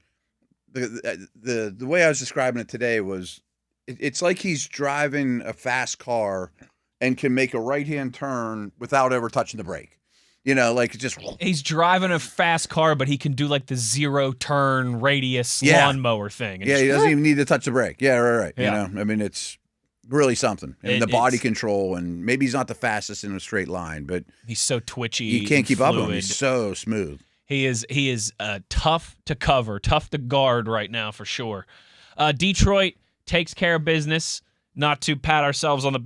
S3: the way I was describing it today was it's like he's driving a fast car and can make a right-hand turn without ever touching the brake. Like just
S2: he's driving a fast car, but he can do like the 0-turn radius lawnmower thing.
S3: Yeah, he doesn't even need to touch the brake. Yeah, right.
S2: Yeah.
S3: I mean, it's really something. And the body control, and maybe he's not the fastest in a straight line, but
S2: he's so twitchy.
S3: You can't keep up with him. He's so smooth.
S2: He is tough to cover, tough to guard right now for sure. Detroit takes care of business. Not to pat ourselves on the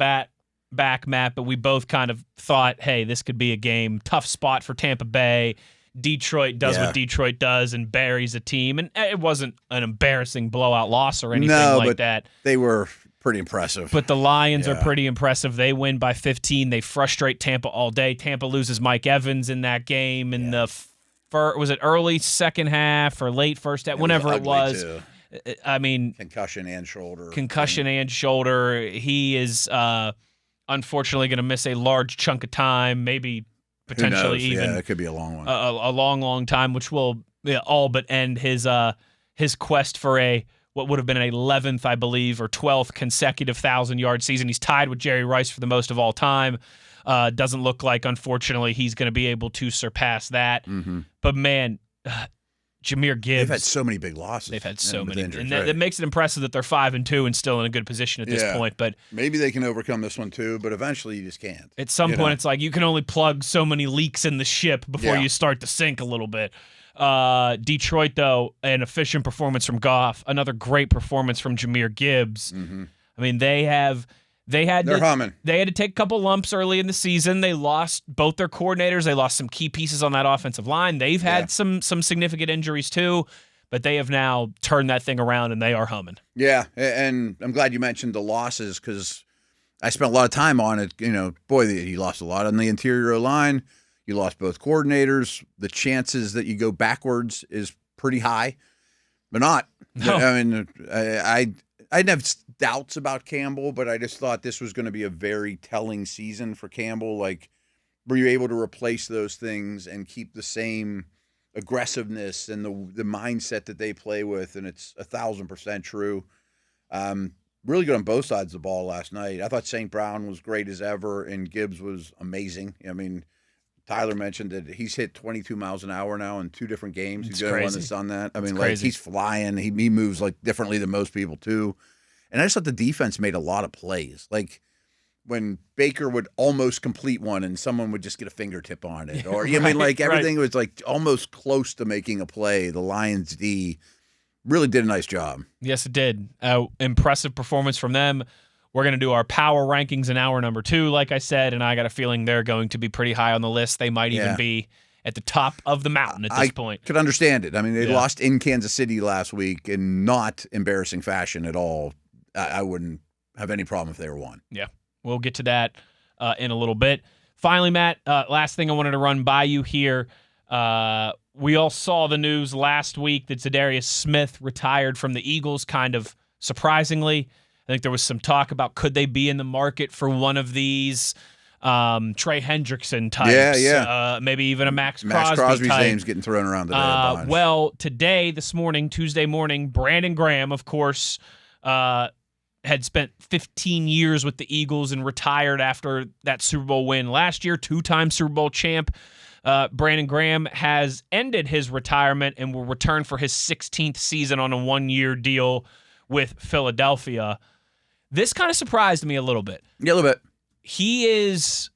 S2: back, Matt, but we both kind of thought, hey, this could be a game. Tough spot for Tampa Bay. Detroit does what Detroit does and buries a team. And it wasn't an embarrassing blowout loss or anything like that.
S3: They were pretty impressive.
S2: But the Lions are pretty impressive. They win by 15. They frustrate Tampa all day. Tampa loses Mike Evans in that game in the was it early second half or late first half? Whenever it was.
S3: Too.
S2: I mean,
S3: concussion and shoulder.
S2: He is unfortunately going to miss a large chunk of time, maybe potentially even.
S3: Yeah, it could be a long one.
S2: A long time, which will all but end his quest for what would have been an 11th, I believe, or 12th consecutive 1,000-yard season. He's tied with Jerry Rice for the most of all time. Doesn't look like, unfortunately, he's going to be able to surpass that. Mm-hmm. But, man, Jahmyr Gibbs.
S3: They've had so many big losses.
S2: They've had so many.
S3: Injuries,
S2: and that makes it impressive that they're 5-2 and still in a good position at this point. But
S3: maybe they can overcome this one too, but eventually you just can't.
S2: At some point, it's like you can only plug so many leaks in the ship before you start to sink a little bit. Detroit, though, an efficient performance from Goff. Another great performance from Jahmyr Gibbs. Mm-hmm. I mean, they're humming. They had to take a couple lumps early in the season. They lost both their coordinators. They lost some key pieces on that offensive line. They've had some significant injuries too, but they have now turned that thing around and they are humming. Yeah,
S3: and I'm glad you mentioned the losses because I spent a lot of time on it. He lost a lot on the interior line. You lost both coordinators. The chances that you go backwards is pretty high, but not. No. I mean, I didn't have doubts about Campbell, but I just thought this was going to be a very telling season for Campbell. Like, were you able to replace those things and keep the same aggressiveness and the mindset that they play with? And it's 1,000% true. Really good on both sides of the ball last night. I thought St. Brown was great as ever, and Gibbs was amazing. I mean, Tyler mentioned that he's hit 22 miles an hour now in 2 different games. He's the only one that's done that. I mean, he's flying. He moves differently than most people too. And I just thought the defense made a lot of plays. Like when Baker would almost complete one and someone would just get a fingertip on it. Or everything was almost close to making a play. The Lions D really did a nice job.
S2: Yes, it did. Impressive performance from them. We're going to do our power rankings in hour number 2, like I said, and I got a feeling they're going to be pretty high on the list. They might even be at the top of the mountain at this point.
S3: I could understand it. I mean, they lost in Kansas City last week in not embarrassing fashion at all. I wouldn't have any problem if they were 1.
S2: Yeah, we'll get to that in a little bit. Finally, Matt, last thing I wanted to run by you here. We all saw the news last week that Zadarius Smith retired from the Eagles, kind of surprisingly. I think there was some talk about could they be in the market for one of these Trey Hendrickson types, maybe even a Max
S3: Crosby's
S2: type.
S3: name's getting thrown around today.
S2: Well, this morning, Tuesday morning, Brandon Graham, of course, had spent 15 years with the Eagles and retired after that Super Bowl win last year, 2-time Super Bowl champ. Brandon Graham has ended his retirement and will return for his 16th season on a 1-year deal with Philadelphia. This kind of surprised me a little bit.
S3: Yeah, a little bit.
S2: He is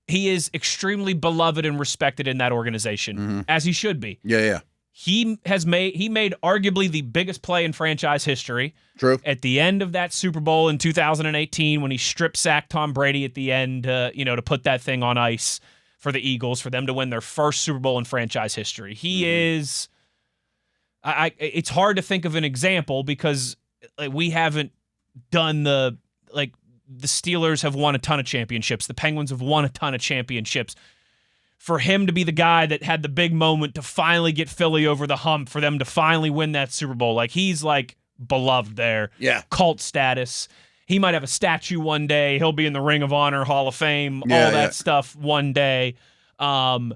S2: extremely beloved and respected in that organization, as he should be.
S3: Yeah.
S2: He made arguably the biggest play in franchise history.
S3: True.
S2: At the end of that Super Bowl in 2018, when he strip sacked Tom Brady at the end, to put that thing on ice for the Eagles, for them to win their first Super Bowl in franchise history. He is. It's hard to think of an example because we haven't done the Steelers have won a ton of championships. The Penguins have won a ton of championships. For him to be the guy that had the big moment to finally get Philly over the hump, for them to finally win that Super Bowl, like he's like beloved there.
S3: Yeah.
S2: Cult status. He might have a statue one day. He'll be in the Ring of Honor, Hall of Fame, all that stuff one day. Matt,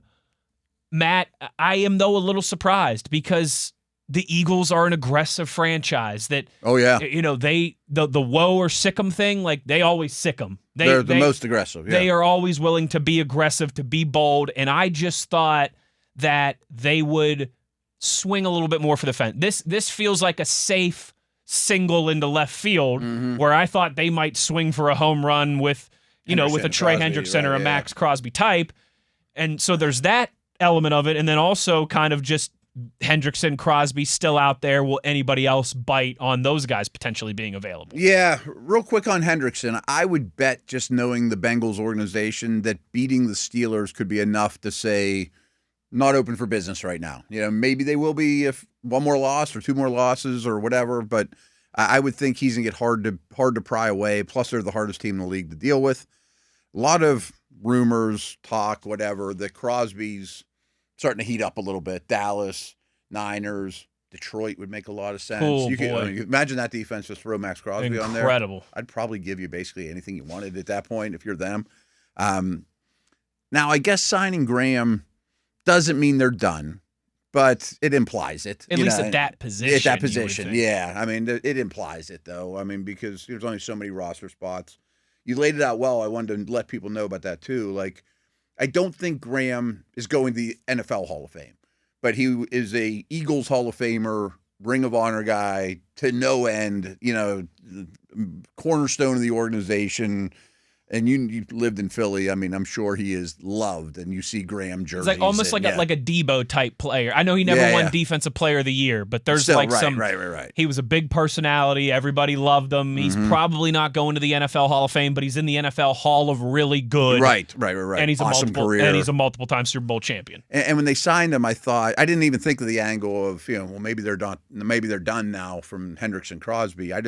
S2: I am, though, a little surprised because the Eagles are an aggressive franchise that, the woe or sick 'em thing, like they always sick 'em.
S3: They're the most aggressive. Yeah.
S2: They are always willing to be aggressive, to be bold, and I just thought that they would swing a little bit more for the fence. This feels like a safe single into left field where I thought they might swing for a home run with, with a Trey Hendrickson or a Max Crosby type. And so there's that element of it. And then also kind of just Hendrickson, Crosby still out there. Will anybody else bite on those guys potentially being available?
S3: Yeah, real quick on Hendrickson, I would bet, just knowing the Bengals organization, that beating the Steelers could be enough to say not open for business right now. Maybe they will be if one more loss or two more losses or whatever, but I would think he's going to get hard to pry away. Plus, they're the hardest team in the league to deal with. A lot of rumors, talk, whatever, that Crosby's starting to heat up a little bit. Dallas, Niners, Detroit would make a lot of sense.
S2: Oh,
S3: imagine that defense, just throw Max Crosby on there.
S2: Incredible.
S3: I'd probably give you basically anything you wanted at that point if you're them. Now, I guess signing Graham doesn't mean they're done, but it implies it.
S2: At least at that position.
S3: At that position, yeah. I mean, it implies it, though. I mean, because there's only so many roster spots. You laid it out well. I wanted to let people know about that, too. Like, I don't think Graham is going to the NFL Hall of Fame, but he is a Eagles Hall of Famer, Ring of Honor guy to no end, cornerstone of the organization. And you lived in Philly. I mean, I'm sure he is loved. And you see Graham jerseys.
S2: It's like almost like a Debo type player. I know he never won Defensive Player of the Year, but there's
S3: right.
S2: He was a big personality. Everybody loved him. He's probably not going to the NFL Hall of Fame, but he's in the NFL Hall of Really Good.
S3: Right.
S2: And he's
S3: awesome career.
S2: And he's a multiple-time Super Bowl champion.
S3: And when they signed him, I didn't even think of the angle of maybe they're done. Maybe they're done now from Hendrickson, Crosby. I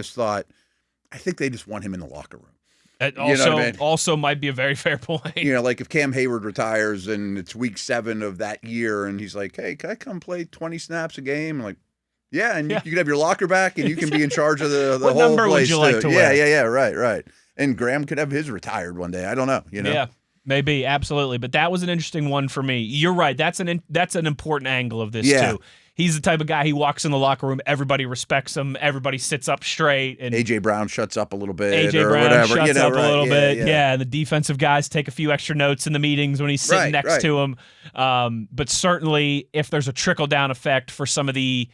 S3: think they just want him in the locker room.
S2: It also might be a very fair point.
S3: Like if Cam Hayward retires and it's week 7 of that year and he's like, hey, can I come play 20 snaps a game? I'm like, yeah, and you can have your locker back and you can be in charge of the
S2: what
S3: whole
S2: number
S3: place
S2: would you like to wear?
S3: Yeah, right. And Graham could have his retired one day. I don't know.
S2: Yeah, maybe, absolutely. But that was an interesting one for me. You're right. That's an important angle of this too. He's the type of guy, he walks in the locker room, everybody respects him, everybody sits up straight. And
S3: A.J. Brown shuts up a little bit.
S2: A.J.
S3: or
S2: Brown
S3: whatever.
S2: shuts up a little bit. Yeah, and the defensive guys take a few extra notes in the meetings when he's sitting next to him. But certainly, if there's a trickle-down effect for some of the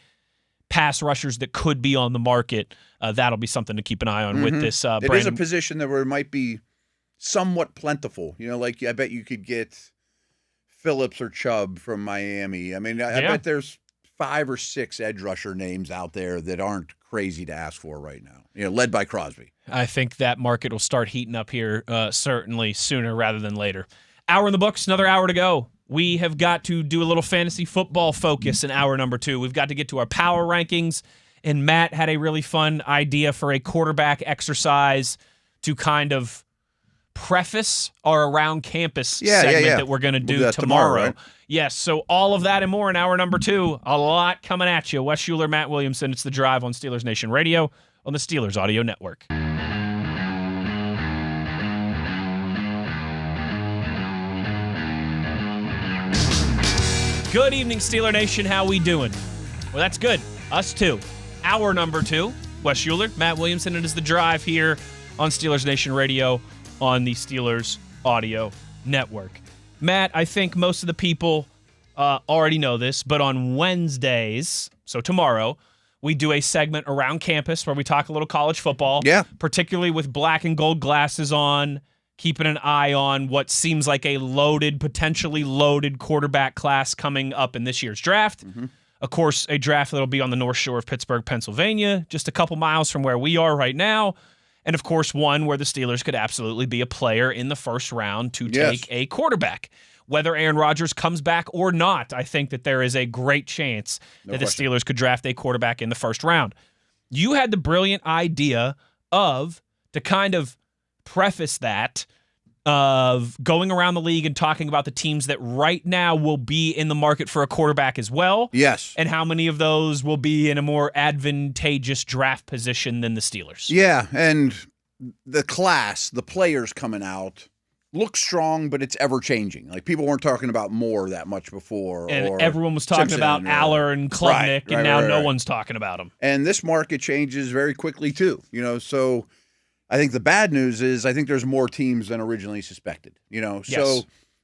S2: pass rushers that could be on the market, that'll be something to keep an eye on with this.
S3: It is a position where it might be somewhat plentiful. Like I bet you could get Phillips or Chubb from Miami. I mean, I bet there's 5 or 6 edge rusher names out there that aren't crazy to ask for right now, led by Crosby.
S2: I think that market will start heating up here certainly sooner rather than later. Hour in the books, another hour to go. We have got to do a little fantasy football focus in hour number 2. We've got to get to our power rankings, and Matt had a really fun idea for a quarterback exercise to kind of preface our around campus segment that we're going to do tomorrow. Right? Yes, so all of that and more in hour number 2. A lot coming at you. Wes Uhler, Matt Williamson. It's The Drive on Steelers Nation Radio on the Steelers Audio Network. Good evening, Steeler Nation. How we doing? Well, that's good. Us too. Hour number 2. Wes Uhler, Matt Williamson. It is The Drive here on Steelers Nation Radio on the Steelers Audio Network. Matt, I think most of the people already know this, but on Wednesdays, so tomorrow, we do a segment around campus where we talk a little college football, particularly with black and gold glasses on, keeping an eye on what seems like a potentially loaded quarterback class coming up in this year's draft. Of course, a draft that'll be on the North Shore of Pittsburgh, Pennsylvania, just a couple miles from where we are right now. And, of course, one where the Steelers could absolutely be a player in the first round to take a quarterback. Whether Aaron Rodgers comes back or not, I think that there is a great chance that the Steelers could draft a quarterback in the first round. You had the brilliant idea to kind of preface that of going around the league and talking about the teams that right now will be in the market for a quarterback as well.
S3: Yes.
S2: And how many of those will be in a more advantageous draft position than the Steelers.
S3: Yeah, and the class, the players coming out, look strong, but it's ever-changing. Like, people weren't talking about Moore that much before.
S2: And
S3: or
S2: everyone was talking
S3: Simpson
S2: about Aller and Klubnik, and now no one's talking about them.
S3: And this market changes very quickly, too. So I think the bad news is I think there's more teams than originally suspected.
S2: Yes.
S3: So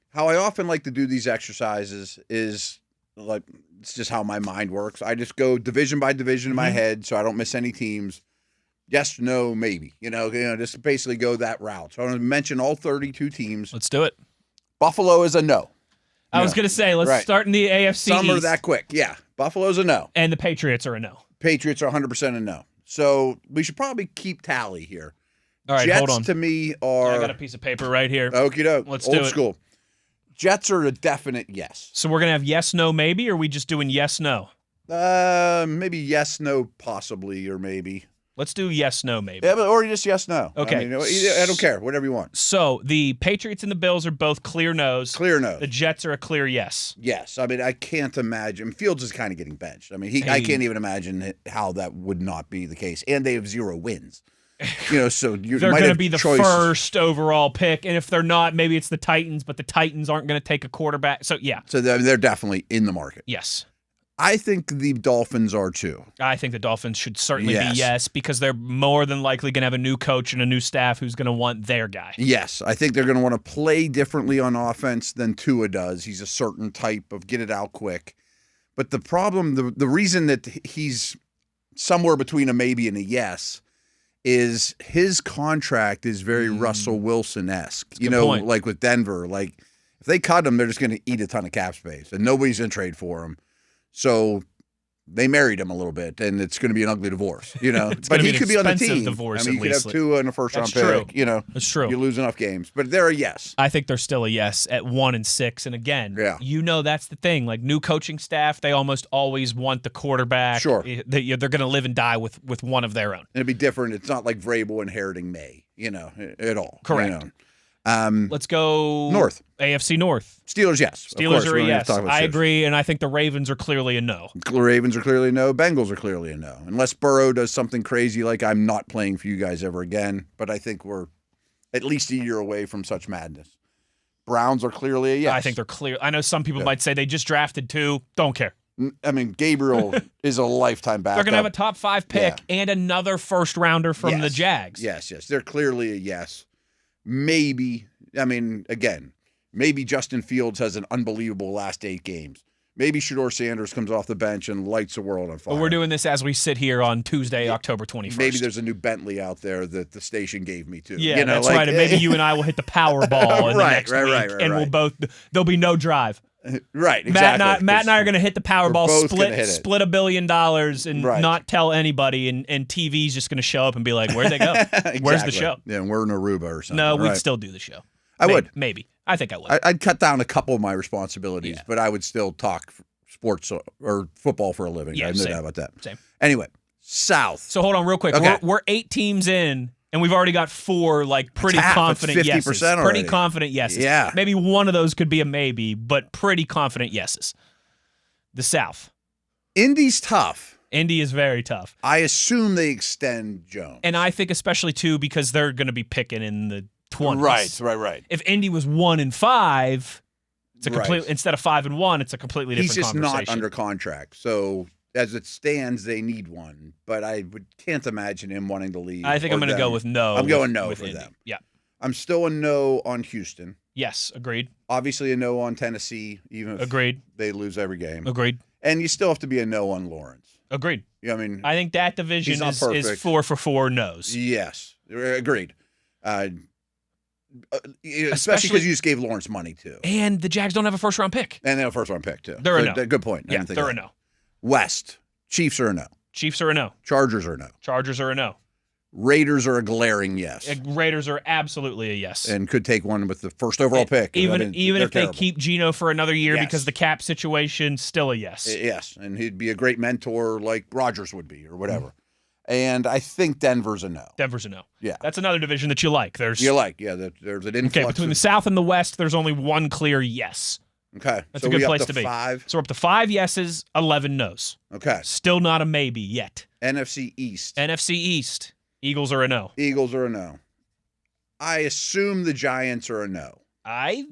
S3: how I often like to do these exercises is, like, it's just how my mind works. I just go division by division in my head so I don't miss any teams. Yes, no, maybe. Just basically go that route. So I'm going to mention all 32 teams.
S2: Let's do it.
S3: Buffalo is a no.
S2: I was going to say, let's start in the AFC
S3: Some are
S2: East.
S3: that quick. Yeah. Buffalo's a no.
S2: And the Patriots are a no.
S3: Patriots are 100% a no. So we should probably keep tally here.
S2: All right,
S3: Jets
S2: hold on.
S3: to me are...
S2: I got a piece of paper right here.
S3: Okie doke.
S2: Let's do it.
S3: Old school. Jets are a definite yes.
S2: So we're going to have yes, no, maybe, or are we just doing yes, no?
S3: Maybe yes, no, possibly, or maybe.
S2: Let's do yes, no, maybe.
S3: Yeah, or just yes, no.
S2: Okay.
S3: I don't care. Whatever you want.
S2: So the Patriots and the Bills are both clear no's.
S3: Clear no.
S2: The Jets are a clear yes.
S3: Yes. I can't imagine. Fields is kind of getting benched. I can't even imagine how that would not be the case. And they have 0 wins. So
S2: they're going to be the first overall pick, and if they're not, maybe it's the Titans, but the Titans aren't going to take a quarterback. So, yeah.
S3: So they're definitely in the market.
S2: Yes.
S3: I think the Dolphins are too.
S2: I think the Dolphins should certainly be yes, because they're more than likely going to have a new coach and a new staff who's going to want their guy.
S3: Yes, I think they're going to want to play differently on offense than Tua does. He's a certain type of get it out quick. But the problem, the reason that he's somewhere between a maybe and a yes is his contract is very Russell Wilson-esque.
S2: Point.
S3: Like with Denver. Like, if they cut him, they're just going to eat a ton of cap space, and nobody's going to trade for him. So they married him a little bit, and it's going to be an ugly divorce,
S2: But
S3: he could be on the team.
S2: Divorce,
S3: you could have 2 in a first-round
S2: true.
S3: pick.
S2: That's true.
S3: You lose enough games, but they're a yes.
S2: I think they're still a yes at 1-6. And again, that's the thing. Like, new coaching staff, they almost always want the quarterback.
S3: Sure.
S2: They're going to live and die with one of their own.
S3: And it'd be different. It's not like Vrabel inheriting May, at all.
S2: Correct. Let's go
S3: North.
S2: AFC North.
S3: Steelers, yes.
S2: Steelers are a yes. I agree, and I think the Ravens are clearly a no.
S3: The Ravens are clearly a no. Bengals are clearly a no. Unless Burrow does something crazy like I'm not playing for you guys ever again, but I think we're at least a year away from such madness. Browns are clearly a yes.
S2: I think they're clear. I know some people might say they just drafted 2. Don't care.
S3: Gabriel is a lifetime backup.
S2: They're going to have a top 5 pick and another first-rounder from the Jags.
S3: Yes. They're clearly a yes. Maybe, again, maybe Justin Fields has an unbelievable last 8 games. Maybe Shedeur Sanders comes off the bench and lights the world on fire.
S2: But we're doing this as we sit here on Tuesday, October 21st.
S3: Maybe there's a new Bentley out there that the station gave me, too.
S2: Yeah, that's right. And maybe you and I will hit the Powerball in the next week, and we'll both – there'll be no drive.
S3: Right, exactly.
S2: Matt and I are going to hit the Powerball, split $1 billion, and
S3: Right.
S2: not tell anybody, and TV's just going to show up and be like, where'd they go?
S3: Exactly.
S2: Where's the show?
S3: Yeah, we're in Aruba or something.
S2: No, we'd still do the show.
S3: I would.
S2: Maybe. I think I would.
S3: I'd cut down a couple of my responsibilities, but I would still talk sports or football for a living.
S2: Yeah,
S3: I have no doubt about that.
S2: Same.
S3: Anyway, South.
S2: So hold on real quick.
S3: Okay.
S2: We're 8 teams in, and we've already got 4 pretty confident
S3: It's 50%
S2: yeses.
S3: already.
S2: Pretty confident yeses.
S3: Yeah.
S2: Maybe one of those could be a maybe, but pretty confident yeses. The South.
S3: Indy's tough.
S2: Indy is very tough.
S3: I assume they extend Jones.
S2: And I think especially, too, because they're going to be picking in the 20s.
S3: Right.
S2: If Indy was 1-5, it's a complete instead of 5-1, it's a completely different
S3: conversation. He's just
S2: conversation.
S3: not under contract. So as it stands, they need one. But I can't imagine him wanting to leave.
S2: I think I'm going to go with no.
S3: I'm going no for
S2: Indy.
S3: them.
S2: Yeah.
S3: I'm still a no on Houston.
S2: Yes, agreed.
S3: Obviously a no on Tennessee, even if
S2: Agreed.
S3: they lose every game.
S2: Agreed.
S3: And you still have to be a no on Lawrence.
S2: Agreed.
S3: Yeah, I mean,
S2: I think that division is 4 for 4 no's.
S3: Yes, agreed. Especially because you just gave Lawrence money too.
S2: And the Jags don't have a first-round pick.
S3: And they have a first-round pick too.
S2: They're a no.
S3: Good point.
S2: Yeah, they're a no.
S3: West, Chiefs are a no.
S2: Chiefs are a no.
S3: Chargers are a no.
S2: Chargers are a no.
S3: Raiders are a glaring yes.
S2: Raiders are absolutely a yes.
S3: And could take one with the first overall pick.
S2: Even if
S3: terrible.
S2: they keep Geno for another year because the cap situation, still a yes.
S3: Yes, and he'd be a great mentor like Rodgers would be or whatever. And I think Denver's a no.
S2: Denver's a no.
S3: Yeah.
S2: That's another division that you like. There's
S3: there's an influx.
S2: Okay, between the South and the West, there's only one clear yes.
S3: Okay.
S2: That's
S3: so
S2: a good
S3: we
S2: place
S3: up
S2: to be.
S3: 5.
S2: So we're up to 5 yeses, 11 nos.
S3: Okay.
S2: Still not a maybe yet.
S3: NFC East.
S2: NFC East, Eagles are a no.
S3: Eagles are a no. I assume the Giants are a no.
S2: I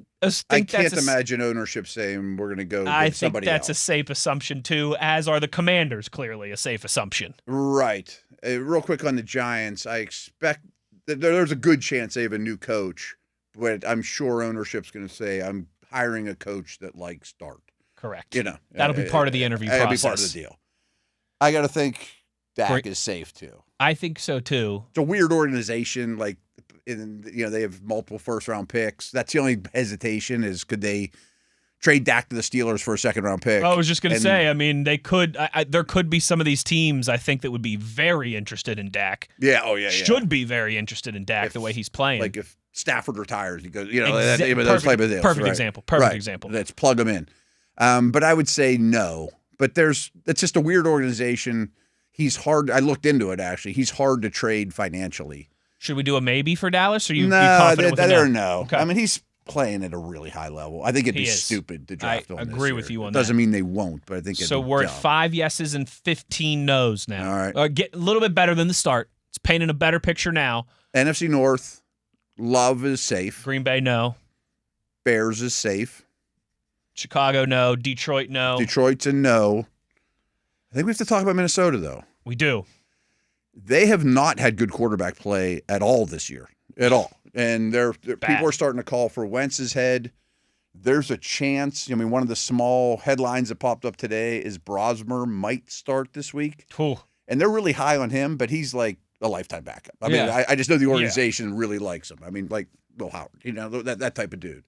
S3: can't imagine ownership saying we're going to go
S2: I
S3: with
S2: think
S3: somebody
S2: that's
S3: else.
S2: a safe assumption, too, as are the Commanders, clearly a safe assumption.
S3: Right. Real quick on the Giants, I expect that there's a good chance they have a new coach, but I'm sure ownership's going to say, I'm hiring a coach that likes Dart.
S2: Correct.
S3: That'll
S2: be part of the interview
S3: That'll
S2: process.
S3: be part of the deal. I got to think Dak is safe, too.
S2: I think so, too.
S3: It's a weird organization. Like, they have multiple first-round picks. That's the only hesitation is could they trade Dak to the Steelers for a second-round pick?
S2: I was just going to say, I mean, they could. There could be some of these teams, I think, that would be very interested in Dak.
S3: Yeah, oh, yeah.
S2: Should be very interested in Dak the way he's playing.
S3: Like if Stafford retires, he goes,
S2: those type of deals. Perfect example. Perfect example.
S3: Let's plug him in. But I would say no. But it's just a weird organization. He's hard. I looked into it, actually. He's hard to trade financially.
S2: Should we do a maybe for Dallas? Or you
S3: confident
S2: with a
S3: no?
S2: Okay.
S3: I mean, he's playing at a really high level. I think it'd be stupid to draft him.
S2: I agree with you on that.
S3: Doesn't mean they won't, but I think
S2: so. We're
S3: dumb.
S2: at 5 yeses and 15 nos now.
S3: All right,
S2: get a little bit better than the start. It's painting a better picture now.
S3: NFC North, Love is safe.
S2: Green Bay, no.
S3: Bears is safe.
S2: Chicago, no. Detroit, no.
S3: Detroit's a no. I think we have to talk about Minnesota, though.
S2: We do.
S3: They have not had good quarterback play at all this year, at all. And people are starting to call for Wentz's head. There's a chance. I mean, one of the small headlines that popped up today is Brosmer might start this week.
S2: Ooh.
S3: And they're really high on him, but he's like a lifetime backup. I mean, I just know the organization really likes him. I mean, like Will Howard, that type of dude.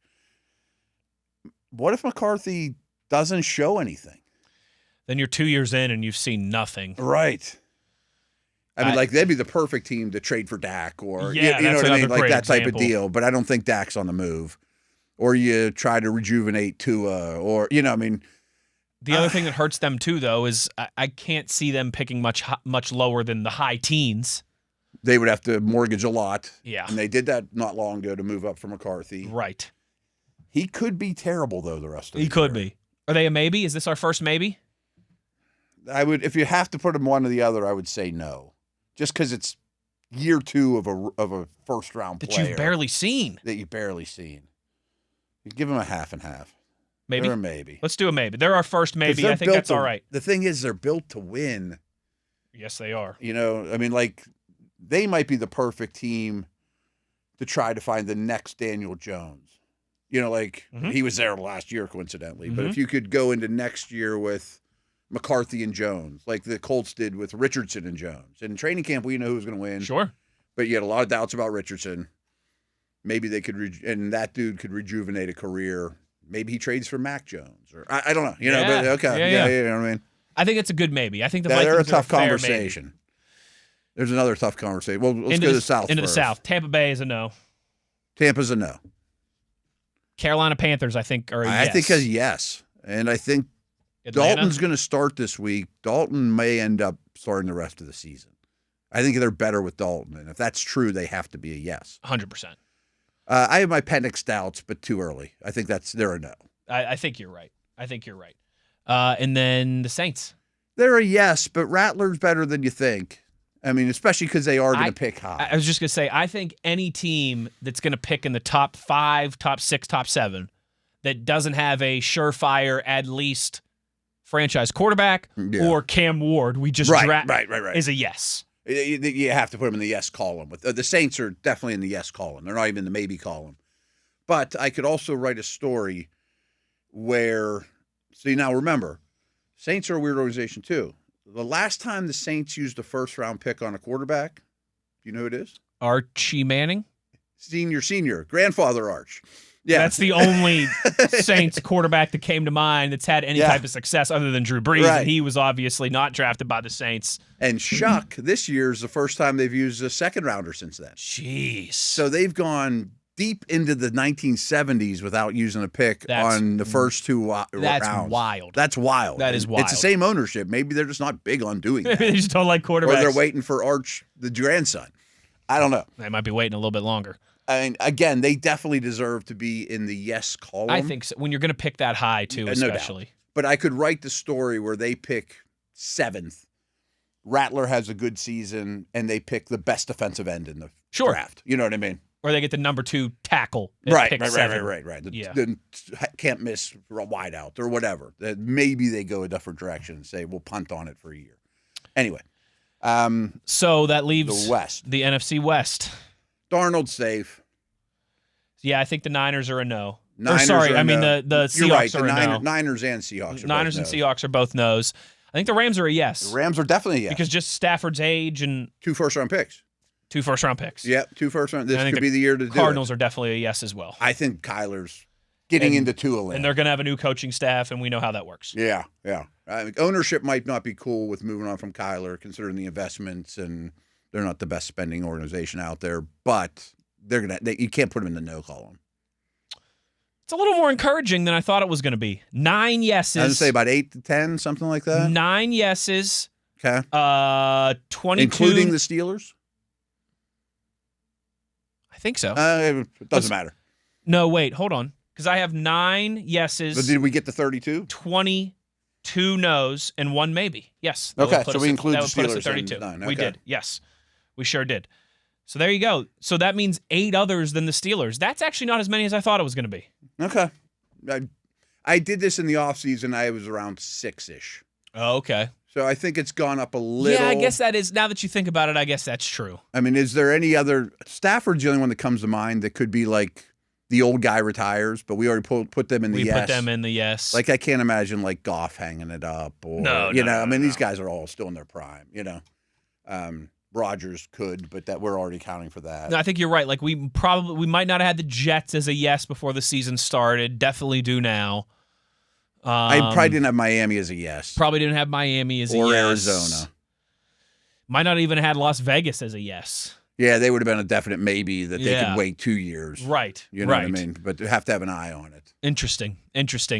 S3: What if McCarthy doesn't show anything?
S2: Then you're 2 years in and you've seen nothing.
S3: Right. I mean, they'd be the perfect team to trade for Dak or, you know
S2: that's
S3: what I mean? Like that
S2: example.
S3: type of deal. But I don't think Dak's on the move. Or you try to rejuvenate Tua or, I mean.
S2: The other thing that hurts them, too, though, is I can't see them picking much lower than the high teens.
S3: They would have to mortgage a lot.
S2: Yeah.
S3: And they did that not long ago to move up for McCarthy.
S2: Right.
S3: He could be terrible, though, the rest of the year.
S2: He could be. Are they a maybe? Is this our first maybe?
S3: I would, if you have to put them one or the other, I would say no. Just because it's year 2 of a first-round player.
S2: That you've barely seen.
S3: You give them a half and half.
S2: Maybe?
S3: They're a maybe.
S2: Let's do a maybe. They're our first maybe. I think that's all right.
S3: The thing is, they're built to win.
S2: Yes, they are.
S3: I mean, like, they might be the perfect team to try to find the next Daniel Jones. He was there last year, coincidentally. But if you could go into next year with McCarthy and Jones, like the Colts did with Richardson and Jones. And in training camp, we know who was going to win.
S2: Sure.
S3: But you had a lot of doubts about Richardson. Maybe they could, and that dude could rejuvenate a career. Maybe he trades for Mac Jones, or I don't know. But okay, you know what I mean.
S2: I think it's a good maybe. I think the Vikings
S3: they're a tough
S2: fair
S3: conversation.
S2: Maybe.
S3: There's another tough conversation. Well, let's go to the South.
S2: Into
S3: first.
S2: the South. Tampa Bay is a no.
S3: Tampa's a no.
S2: Carolina Panthers, I think, are a yes.
S3: I think a yes, and I think
S2: Atlanta?
S3: Dalton's going to start this week. Dalton may end up starting the rest of the season. I think they're better with Dalton, and if that's true, they have to be a yes.
S2: 100%.
S3: I have my Penix doubts, but too early. I think they're a no.
S2: I think you're right. And then the Saints.
S3: They're a yes, but Rattler's better than you think. I mean, especially because they are going to pick high.
S2: I was just going to say, I think any team that's going to pick in the top 5, top 6, top 7 that doesn't have a surefire, at least franchise quarterback or Cam Ward, we just draft is a yes.
S3: You have to put them in the yes column. The Saints are definitely in the yes column. They're not even in the maybe column. But I could also write a story where, see, now remember, Saints are a weird organization too. The last time the Saints used a first-round pick on a quarterback, do you know who it is?
S2: Archie Manning?
S3: Senior. Grandfather Arch. Yeah.
S2: That's the only Saints quarterback that came to mind that's had any type of success other than Drew Brees, and he was obviously not drafted by the Saints.
S3: And Shuck, this year is the first time they've used a second-rounder since then.
S2: Jeez.
S3: So they've gone deep into the 1970s without using a pick on the first two rounds.
S2: That's wild.
S3: That's wild.
S2: That is wild.
S3: It's the same ownership. Maybe they're just not big on doing that.
S2: They just don't like quarterbacks.
S3: Or they're waiting for Arch, the grandson. I don't know.
S2: They might be waiting a little bit longer.
S3: I mean, again, they definitely deserve to be in the yes column.
S2: I think so. When you're going to pick that high, too, especially.
S3: No doubt. But I could write the story where they pick 7th. Rattler has a good season, and they pick the best defensive end in the draft. You know what I mean?
S2: Or they get the number 2 tackle.
S3: Right.
S2: The
S3: can't miss a wide out or whatever. Maybe they go a different direction and say, we'll punt on it for a year. Anyway.
S2: So that leaves
S3: the West.
S2: The NFC West.
S3: Darnold's safe.
S2: Yeah, I think the Niners are a no. The
S3: Seahawks
S2: are a no.
S3: Niners and Seahawks are
S2: Niners and Seahawks are both no's. I think the Rams are a yes.
S3: The Rams are definitely a yes.
S2: Because just Stafford's age and
S3: 2 first-round picks.
S2: 2 first-round picks.
S3: Yep, 2 first-round. This could be the year to do it.
S2: Cardinals are definitely a yes as well.
S3: I think Kyler's getting into Tua.
S2: And they're going to have a new coaching staff, and we know how that works.
S3: Yeah. Ownership might not be cool with moving on from Kyler, considering the investments, and they're not the best spending organization out there. But you can't put them in the no column.
S2: It's a little more encouraging than I thought it was going to be. 9 yeses.
S3: I would say about 8 to 10, something like that.
S2: 9 yeses.
S3: Okay.
S2: 22.
S3: Including the Steelers?
S2: I think so.
S3: It doesn't matter.
S2: No, wait, hold on. Because I have 9 yeses.
S3: But did we get to 32?
S2: 22 no's and 1 maybe. Yes.
S3: Okay, so we include the Steelers.
S2: Put us at 32.
S3: 9. Okay.
S2: We did. Yes. We sure did. So there you go. So that means 8 others than the Steelers. That's actually not as many as I thought it was going to be.
S3: Okay. I did this in the offseason. I was around 6-ish.
S2: Oh, okay.
S3: So I think it's gone up a little.
S2: Yeah, I guess that is. Now that you think about it, I guess that's true.
S3: I mean, is there any other? Stafford's the only one that comes to mind that could be like the old guy retires, but we already put them in the yes.
S2: We put them in the yes.
S3: Like, I can't imagine like Goff hanging it up. Or,
S2: no.
S3: These guys are all still in their prime, Rodgers could, but that we're already counting for that.
S2: No, I think you're right. Like, we might not have had the Jets as a yes before the season started. Definitely do now.
S3: I probably didn't have Miami as a yes.
S2: Probably didn't have Miami as a yes.
S3: Or Arizona.
S2: Might not even have had Las Vegas as a yes.
S3: Yeah, they would have been a definite maybe that they could wait 2 years.
S2: Right.
S3: You know what I mean? But you have to have an eye on it.
S2: Interesting.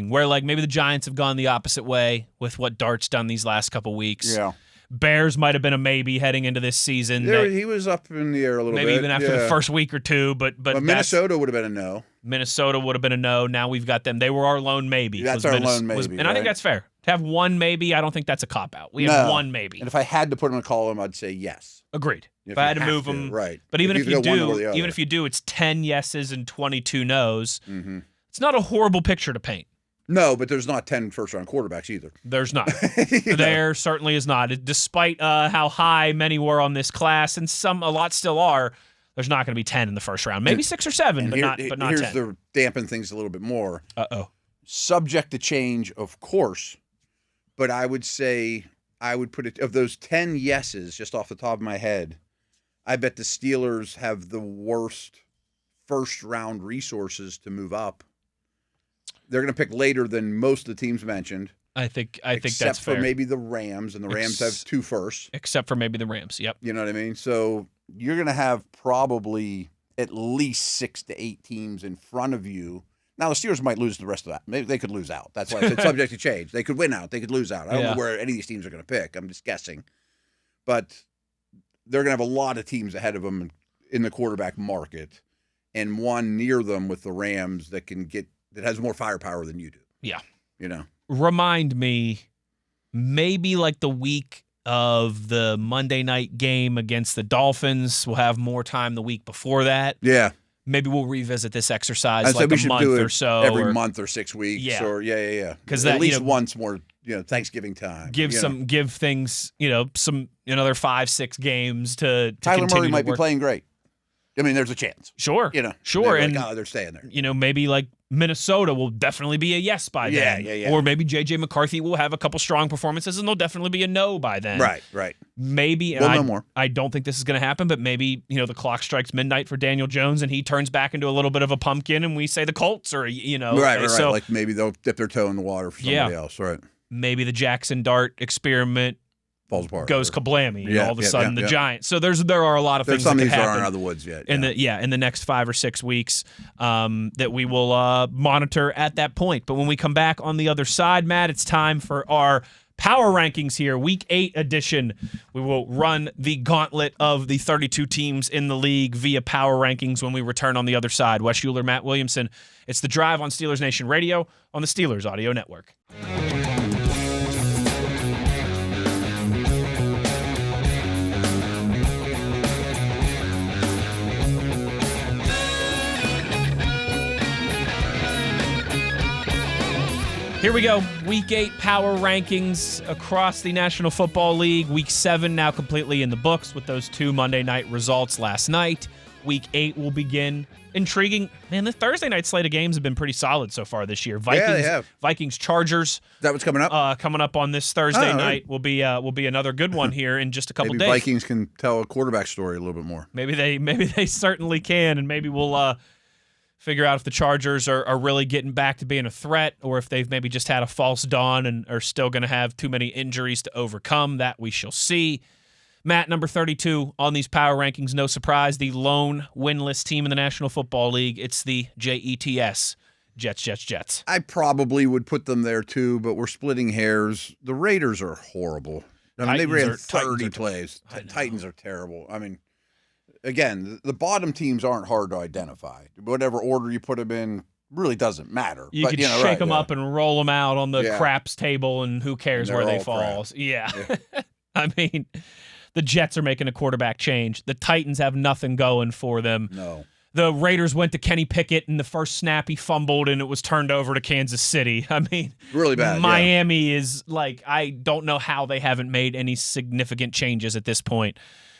S2: Where, like, maybe the Giants have gone the opposite way with what Dart's done these last couple weeks.
S3: Yeah.
S2: Bears might have been a maybe heading into this season.
S3: He was up in the air a little bit.
S2: Maybe even after the first week or two. But
S3: Minnesota would have been a no.
S2: Minnesota would have been a no. Now we've got them. They were our lone maybe.
S3: That's our lone maybe.
S2: And I think that's fair. To have 1 maybe, I don't think that's a cop-out. We have 1 maybe.
S3: And if I had to put in a column, I'd say yes.
S2: Agreed. If I had to move them.
S3: Right.
S2: But even if you do, it's 10 yeses and 22 no's.
S3: Mm-hmm.
S2: It's not a horrible picture to paint.
S3: No, but there's not 10 first-round quarterbacks either.
S2: There's not. There certainly is not. Despite how high many were on this class, and a lot still are, there's not going to be 10 in the first round. Maybe 6 or 7, but not 10.
S3: Here's the dampen things a little bit more.
S2: Uh-oh.
S3: Subject to change, of course, but I would say I would put it, of those 10 yeses, just off the top of my head, I bet the Steelers have the worst first-round resources to move up. They're going to pick later than most of the teams mentioned.
S2: I think that's fair.
S3: Except for maybe the Rams, and the Rams have 2 firsts.
S2: Except for maybe the Rams, yep.
S3: You know what I mean? So you're going to have probably at least 6 to 8 teams in front of you. Now, the Steelers might lose the rest of that. Maybe they could lose out. That's why I said subject to change. They could win out. They could lose out. I don't know where any of these teams are going to pick. I'm just guessing. But they're going to have a lot of teams ahead of them in the quarterback market, and one near them with the Rams that has more firepower than you do.
S2: Yeah.
S3: Remind
S2: me, maybe like the week of the Monday night game against the Dolphins. We'll have more time the week before that.
S3: Yeah.
S2: Maybe we'll revisit this exercise
S3: like
S2: a month or so.
S3: Every month or 6 weeks.
S2: Yeah.
S3: Or Because
S2: at
S3: least once more, Thanksgiving time.
S2: Give things, some another 5-6 games to
S3: Tyler Murray might be playing great. I mean, there's a chance.
S2: Sure.
S3: Sure.
S2: And
S3: they're staying there.
S2: Maybe like Minnesota will definitely be a yes by then.
S3: Yeah.
S2: Or maybe J.J. McCarthy will have a couple strong performances and they'll definitely be a no by then.
S3: Right.
S2: Maybe.
S3: We'll know more.
S2: I don't think this is going to happen, but maybe, the clock strikes midnight for Daniel Jones and he turns back into a little bit of a pumpkin and we say the Colts or,
S3: Right. So, like maybe they'll dip their toe in the water for somebody else. Right.
S2: Maybe the Jackson Dart experiment
S3: falls apart.
S2: goes kablammy, and all of a sudden the
S3: yeah.
S2: Giants. So there are a lot of
S3: There's
S2: things
S3: some
S2: that
S3: of
S2: could
S3: these
S2: happen
S3: aren't out of the woods yet.
S2: in the next 5 or 6 weeks that we will monitor at that point. But when we come back on the other side, Matt, it's time for our Power Rankings here, Week 8 edition. We will run the gauntlet of the 32 teams in the league via Power Rankings when we return on the other side. Wes Uhler, Matt Williamson. It's The Drive on Steelers Nation Radio on the Steelers Audio Network. Here we go. Week 8 power rankings across the National Football League. Week 7 now completely in the books with those 2 Monday night results last night. Week 8 will begin. Intriguing. Man, the Thursday night slate of games have been pretty solid so far this year.
S3: They have.
S2: Vikings, Chargers.
S3: Is that what's coming up?
S2: Coming up on this Thursday night will be another good one here in just a couple
S3: Maybe
S2: days.
S3: Vikings can tell a quarterback story a little bit more.
S2: Maybe they certainly can, and maybe we'll figure out if the Chargers are really getting back to being a threat or if they've maybe just had a false dawn and are still going to have too many injuries to overcome. That we shall see. Matt, number 32 on these power rankings, no surprise, the lone winless team in the National Football League. It's the Jets. Jets.
S3: I probably would put them there too, but we're splitting hairs. The Raiders are horrible. I mean, they ran 30 plays. Titans are terrible. I mean, again, the bottom teams aren't hard to identify. Whatever order you put them in really doesn't matter.
S2: You could shake them up and roll them out on the craps table, and who cares where they fall. Yeah. I mean, the Jets are making a quarterback change. The Titans have nothing going for them.
S3: No.
S2: The Raiders went to Kenny Pickett, and the first snap he fumbled, and it was turned over to Kansas City. I mean,
S3: really bad.
S2: Miami is like, I don't know how they haven't made any significant changes at this point.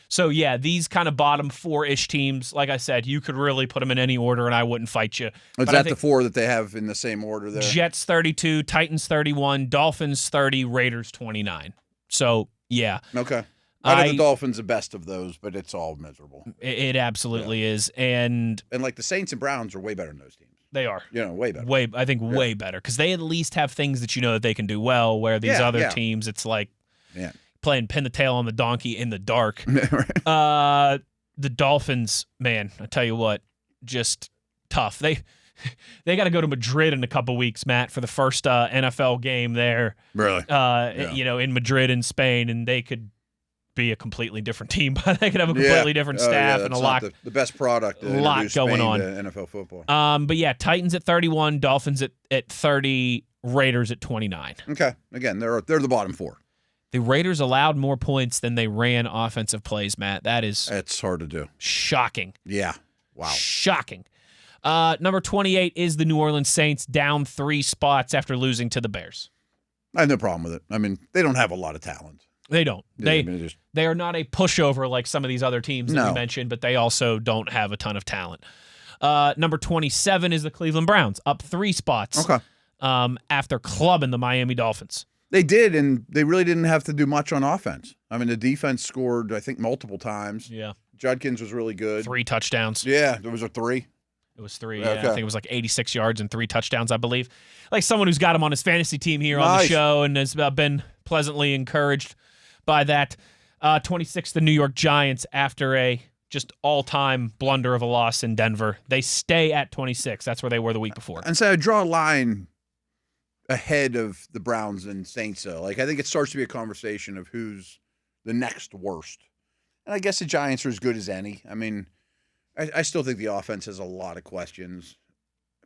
S2: So, yeah, these kind of bottom 4-ish teams, like I said, you could really put them in any order, and I wouldn't fight you.
S3: Is that the 4 that they have in the same order there?
S2: Jets 32, Titans 31, Dolphins 30, Raiders 29. So, yeah.
S3: Okay. Out of the Dolphins, the best of those, but it's all miserable.
S2: It absolutely is. And
S3: like the Saints and Browns are way better than those teams.
S2: They are.
S3: Way better.
S2: Way better, because they at least have things that you know that they can do well, where these other teams, it's like playing pin the tail on the donkey in the dark. The Dolphins, man, I tell you what, just tough. They got to go to Madrid in a couple weeks, Matt, for the first NFL game there.
S3: Really?
S2: In Madrid in Spain, and they could be a completely different team, but they could have a completely different staff and a lot.
S3: The best product.
S2: A lot going on.
S3: NFL football.
S2: But yeah, Titans at 31, Dolphins at 30, Raiders at 29.
S3: Okay. Again, they're the bottom 4.
S2: The Raiders allowed more points than they ran offensive plays, Matt.
S3: That's hard to do.
S2: Shocking.
S3: Yeah. Wow.
S2: Shocking. Number 28 is the New Orleans Saints, down 3 spots after losing to the Bears.
S3: I have no problem with it. I mean, they don't have a lot of talent.
S2: They don't. They are not a pushover like some of these other teams that we mentioned, but they also don't have a ton of talent. Number 27 is the Cleveland Browns, up 3 spots.
S3: Okay.
S2: After clubbing the Miami Dolphins.
S3: They did, and they really didn't have to do much on offense. I mean, the defense scored, I think, multiple times.
S2: Yeah.
S3: Judkins was really good.
S2: 3 touchdowns.
S3: Yeah, there was a 3.
S2: It was 3. Yeah, okay. I think it was like 86 yards and 3 touchdowns, I believe. Like someone who's got him on his fantasy team here on the show and has been pleasantly encouraged by that. 26, the New York Giants, after a just all-time blunder of a loss in Denver. They stay at 26. That's where they were the week before.
S3: And so I draw a line ahead of the Browns and Saints, though. Like, I think it starts to be a conversation of who's the next worst. And I guess the Giants are as good as any. I mean, I still think the offense has a lot of questions.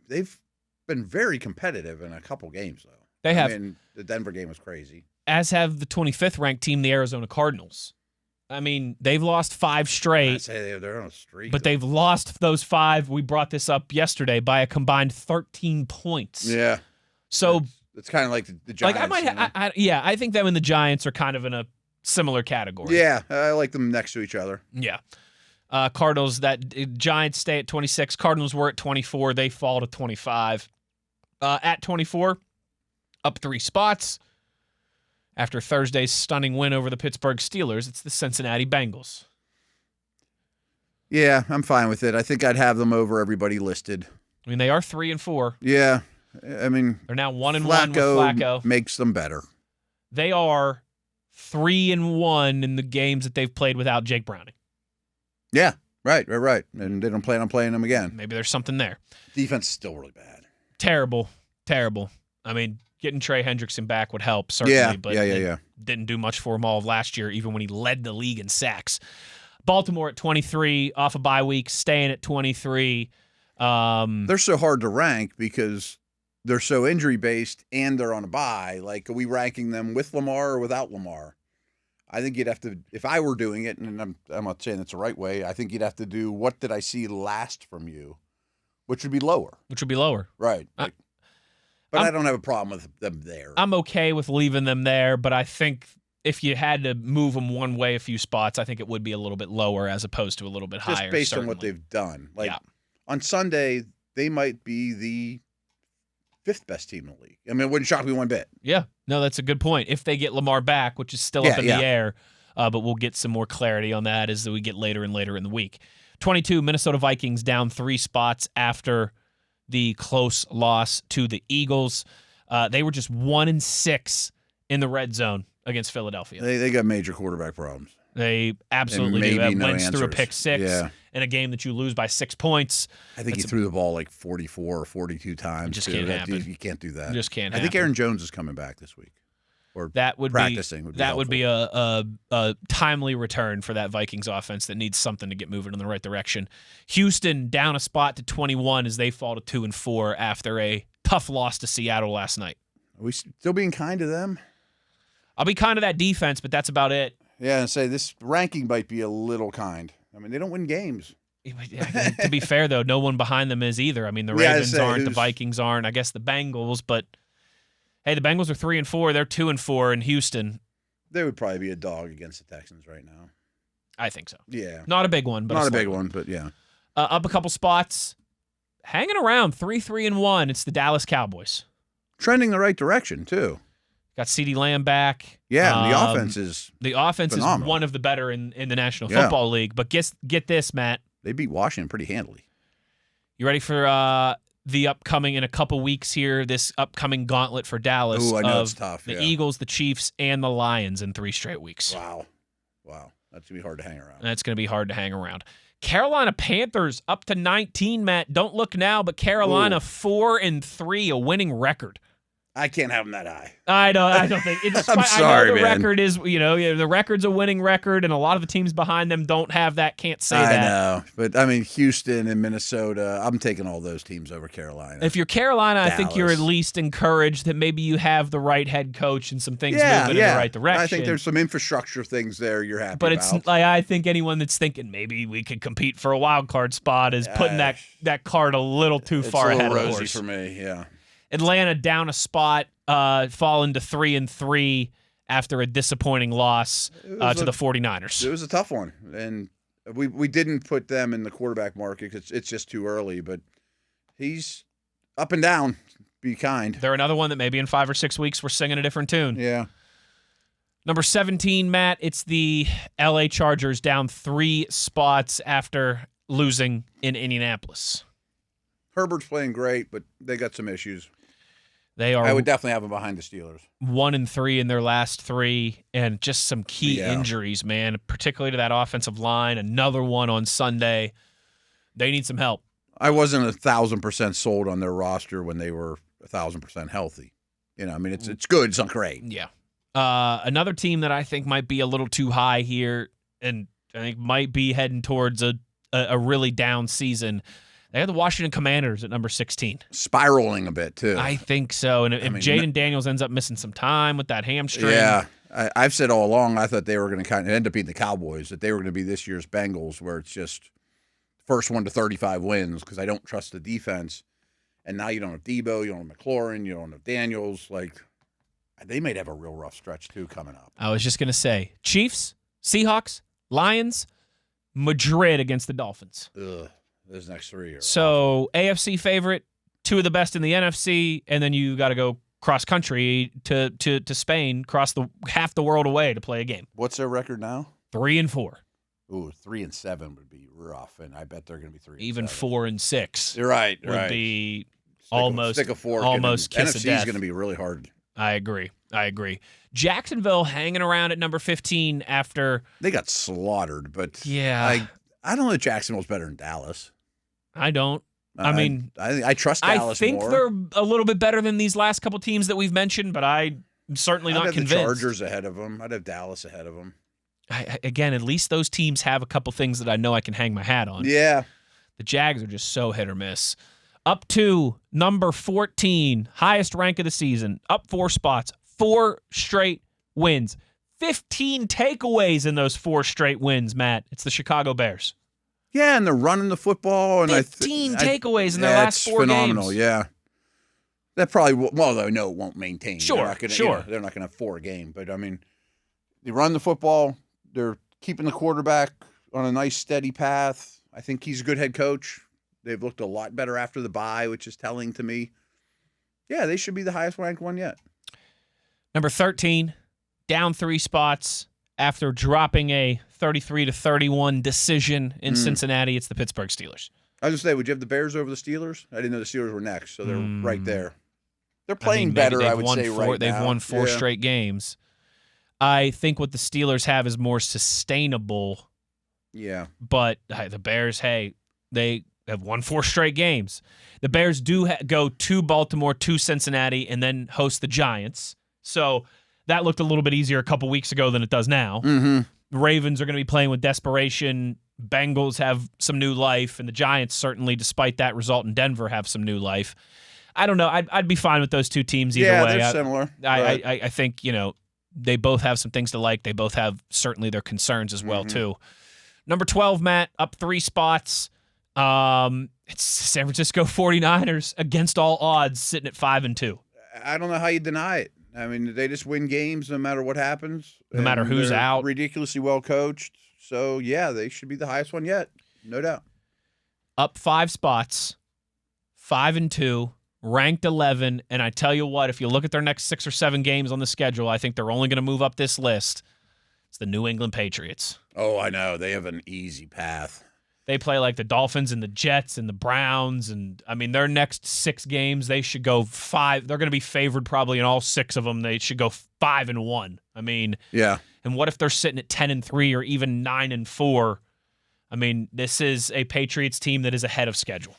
S3: They've been very competitive in a couple games, though.
S2: They have.
S3: I mean, the Denver game was crazy.
S2: As have the 25th ranked team, the Arizona Cardinals. I mean, they've lost 5 straight.
S3: I'd say they're on a streak.
S2: But they've lost those 5. We brought this up yesterday by a combined 13 points.
S3: Yeah.
S2: So
S3: it's kind of like the Giants.
S2: I think them and the Giants are kind of in a similar category.
S3: Yeah, I like them next to each other.
S2: Yeah. Cardinals, Giants stay at 26. Cardinals were at 24. They fall to 25. At 24, up 3 spots. After Thursday's stunning win over the Pittsburgh Steelers, it's the Cincinnati Bengals.
S3: Yeah, I'm fine with it. I think I'd have them over everybody listed.
S2: I mean, they are 3-4.
S3: Yeah, I mean,
S2: they're now 1-1 with Flacco.
S3: Makes them better.
S2: They are 3-1 in the games that they've played without Jake Browning.
S3: Yeah, right. And they don't plan on playing them again.
S2: Maybe there's something there.
S3: Defense is still really bad.
S2: Terrible. I mean, getting Trey Hendrickson back would help, certainly, but it didn't do much for him all of last year, even when he led the league in sacks. Baltimore at 23, off a bye week, staying at 23.
S3: They're so hard to rank because they're so injury-based and they're on a bye. Like, are we ranking them with Lamar or without Lamar? I think you'd have to, if I were doing it, and I'm not saying it's the right way, I think you'd have to do what did I see last from you, which would be lower.
S2: But
S3: Right. I don't have a problem with them there.
S2: I'm okay with leaving them there, but I think if you had to move them one way a few spots, I think it would be a little bit lower as opposed to a little bit higher.
S3: Just based
S2: certainly.
S3: on what they've done. Like, on Sunday, they might be the 5th best team in the league. I mean, it wouldn't shock me one bit.
S2: Yeah. No, that's a good point. If they get Lamar back, which is still up in the air, but we'll get some more clarity on that as we get later and later in the week. 22, Minnesota Vikings down 3 spots after the close loss to the Eagles. They were just 1-6 in the red zone against Philadelphia.
S3: They got major quarterback problems.
S2: They absolutely do. That Wentz threw a pick 6 in a game that you lose by 6 points.
S3: I think he threw the ball like 44 or 42 times.
S2: It just can't happen.
S3: You can't do that.
S2: It just can't
S3: happen. I think Aaron Jones is coming back this week. Or
S2: that would
S3: practicing
S2: be that would be a timely return for that Vikings offense that needs something to get moving in the right direction. Houston down a spot to 21 as they fall to 2-4 after a tough loss to Seattle last night.
S3: Are we still being kind to them?
S2: I'll be kind to that defense, but that's about it.
S3: Yeah, and say this ranking might be a little kind. I mean, they don't win games.
S2: To be fair, though, no one behind them is either. I mean, the Ravens aren't, the Vikings aren't, I guess the Bengals, but hey, the Bengals are 3-4. They're 2-4 in Houston.
S3: They would probably be a dog against the Texans right now.
S2: I think so.
S3: Yeah.
S2: Not a big one, but
S3: not a big one, but yeah.
S2: Up a couple spots, hanging around 3-1. It's the Dallas Cowboys.
S3: Trending the right direction, too.
S2: Got CeeDee Lamb back.
S3: Yeah, and the offense is phenomenal.
S2: Is one of the better in the National Football League. But get this, Matt.
S3: They beat Washington pretty handily.
S2: You ready for the upcoming, in a couple weeks here, this upcoming gauntlet for Dallas?
S3: Ooh, I know it's tough.
S2: The Eagles, the Chiefs, and the Lions in 3 straight weeks.
S3: Wow. That's going to be hard to hang around.
S2: That's going to be hard to hang around. Carolina Panthers up to 19, Matt. Don't look now, but Carolina 4-3, a winning record.
S3: I can't have them that high.
S2: I don't think.
S3: I'm sorry,
S2: I know the
S3: man.
S2: record is, the record's a winning record, and a lot of the teams behind them don't have that, can't say that.
S3: I know, but I mean, Houston and Minnesota, I'm taking all those teams over Carolina.
S2: If you're Carolina,
S3: Dallas.
S2: I think you're at least encouraged that maybe you have the right head coach and some things moving in the right direction.
S3: I think there's some infrastructure things there you're happy
S2: but
S3: about.
S2: It's like, I think anyone that's thinking maybe we could compete for a wild card spot is putting that card a little too far ahead of the horse.
S3: It's a little rosy for me, yeah.
S2: Atlanta down a spot, falling to 3-3 after a disappointing loss to the 49ers.
S3: It was a tough one, and we didn't put them in the quarterback market because it's just too early, but he's up and down. Be kind.
S2: They're another one that maybe in 5 or 6 weeks we're singing a different tune.
S3: Yeah.
S2: Number 17, Matt, it's the L.A. Chargers down 3 spots after losing in Indianapolis.
S3: Herbert's playing great, but they got some issues.
S2: I
S3: would definitely have them behind the Steelers.
S2: 1-3 in their last 3, and just some key injuries, man, particularly to that offensive line. Another one on Sunday. They need some help.
S3: I wasn't 1,000% sold on their roster when they were 1,000% healthy. I mean, it's good. It's not great.
S2: Yeah. Another team that I think might be a little too high here, and I think might be heading towards a really down season. They have the Washington Commanders at number 16.
S3: Spiraling a bit, too.
S2: I think so. And if Jaden Daniels ends up missing some time with that hamstring.
S3: Yeah. I've said all along I thought they were going to kind of end up beating the Cowboys, that they were going to be this year's Bengals, where it's just first one to 35 wins because I don't trust the defense. And now you don't have Debo, you don't have McLaurin, you don't have Daniels. Like, they might have a real rough stretch, too, coming up.
S2: I was just going to say, Chiefs, Seahawks, Lions, Madrid against the Dolphins.
S3: Ugh. Those next 3 years.
S2: So AFC favorite, 2 of the best in the NFC, and then you got to go cross country to Spain, cross half the world away to play a game.
S3: What's their record now?
S2: 3-4.
S3: Ooh, 3-7 would be rough, and I bet they're going to be 3.
S2: Even 4-6.
S3: You're right.
S2: Would be
S3: stick a fork.
S2: almost kiss
S3: NFC
S2: of death.
S3: is going to be really hard.
S2: I agree. I agree. Jacksonville hanging around at number 15 after
S3: They got slaughtered, but
S2: yeah,
S3: I don't know that Jacksonville's better than Dallas.
S2: I don't. I mean,
S3: I trust Dallas
S2: I think
S3: more.
S2: they're a little bit better than these last couple teams that we've mentioned, but I'm certainly not
S3: I'd have
S2: convinced.
S3: the Chargers ahead of them. I'd have Dallas ahead of them.
S2: Again, at least those teams have a couple things that I know I can hang my hat on.
S3: Yeah.
S2: The Jags are just so hit or miss. Up to number 14, highest rank of the season, up 4 spots, 4 straight wins, 15 takeaways in those 4 straight wins, Matt. It's the Chicago Bears.
S3: Yeah, and they're running the football. And
S2: 15 takeaways in their last 4
S3: phenomenal,
S2: games.
S3: Yeah. That probably, I know it won't maintain.
S2: Sure,
S3: they're not gonna,
S2: sure.
S3: They're not going to have 4 a game. But, I mean, they run the football. They're keeping the quarterback on a nice, steady path. I think he's a good head coach. They've looked a lot better after the bye, which is telling to me. Yeah, they should be the highest ranked one yet.
S2: Number 13, down 3 spots after dropping a 33-31 decision in Cincinnati. It's the Pittsburgh Steelers.
S3: I was going to say, would you have the Bears over the Steelers? I didn't know the Steelers were next, so they're right there. They're playing better, I would say, right now.
S2: They've won 4 straight games. I think what the Steelers have is more sustainable.
S3: Yeah.
S2: But the Bears, they have won 4 straight games. The Bears do go to Baltimore, to Cincinnati, and then host the Giants. So that looked a little bit easier a couple weeks ago than it does now.
S3: Mm-hmm.
S2: The Ravens are going to be playing with desperation. Bengals have some new life, and the Giants certainly, despite that result in Denver, have some new life. I don't know. I'd be fine with those 2 teams either way.
S3: They're similar.
S2: I think, they both have some things to like. They both have certainly their concerns as well, too. Number 12, Matt, up 3 spots. It's San Francisco 49ers against all odds, sitting at 5-2.
S3: I don't know how you deny it. I mean, they just win games no matter what happens.
S2: No matter who's out.
S3: Ridiculously well coached. So, yeah, they should be the highest one yet. No doubt.
S2: Up 5 spots, 5-2, ranked 11. And I tell you what, if you look at their next 6 or 7 games on the schedule, I think they're only going to move up this list. It's the New England Patriots.
S3: Oh, I know. They have an easy path.
S2: They play like the Dolphins and the Jets and the Browns. And, I mean, their next 6 games, they should go 5. They're going to be favored probably in all 6 of them. They should go 5-1. I mean,
S3: yeah.
S2: And what if they're sitting at 10-3 or even 9-4? I mean, this is a Patriots team that is ahead of schedule.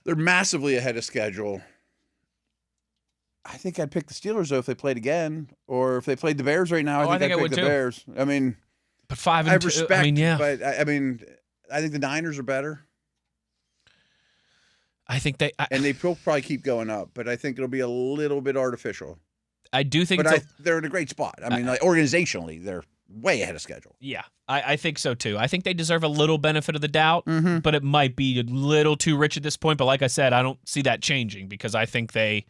S3: They're massively ahead of schedule. I think I'd pick the Steelers, though, if they played again. Or if they played the Bears right now, I think I'd pick the Bears. I mean,
S2: but 5-2.
S3: I respect,
S2: I mean, yeah.
S3: But, I mean, I think the Niners are better.
S2: I think they...
S3: and they will probably keep going up, but I think it'll be a little bit artificial.
S2: I do think
S3: they're in a great spot. I mean, organizationally, they're way ahead of schedule.
S2: Yeah, I think so, too. I think they deserve a little benefit of the doubt, but it might be a little too rich at this point. But like I said, I don't see that changing because I think they're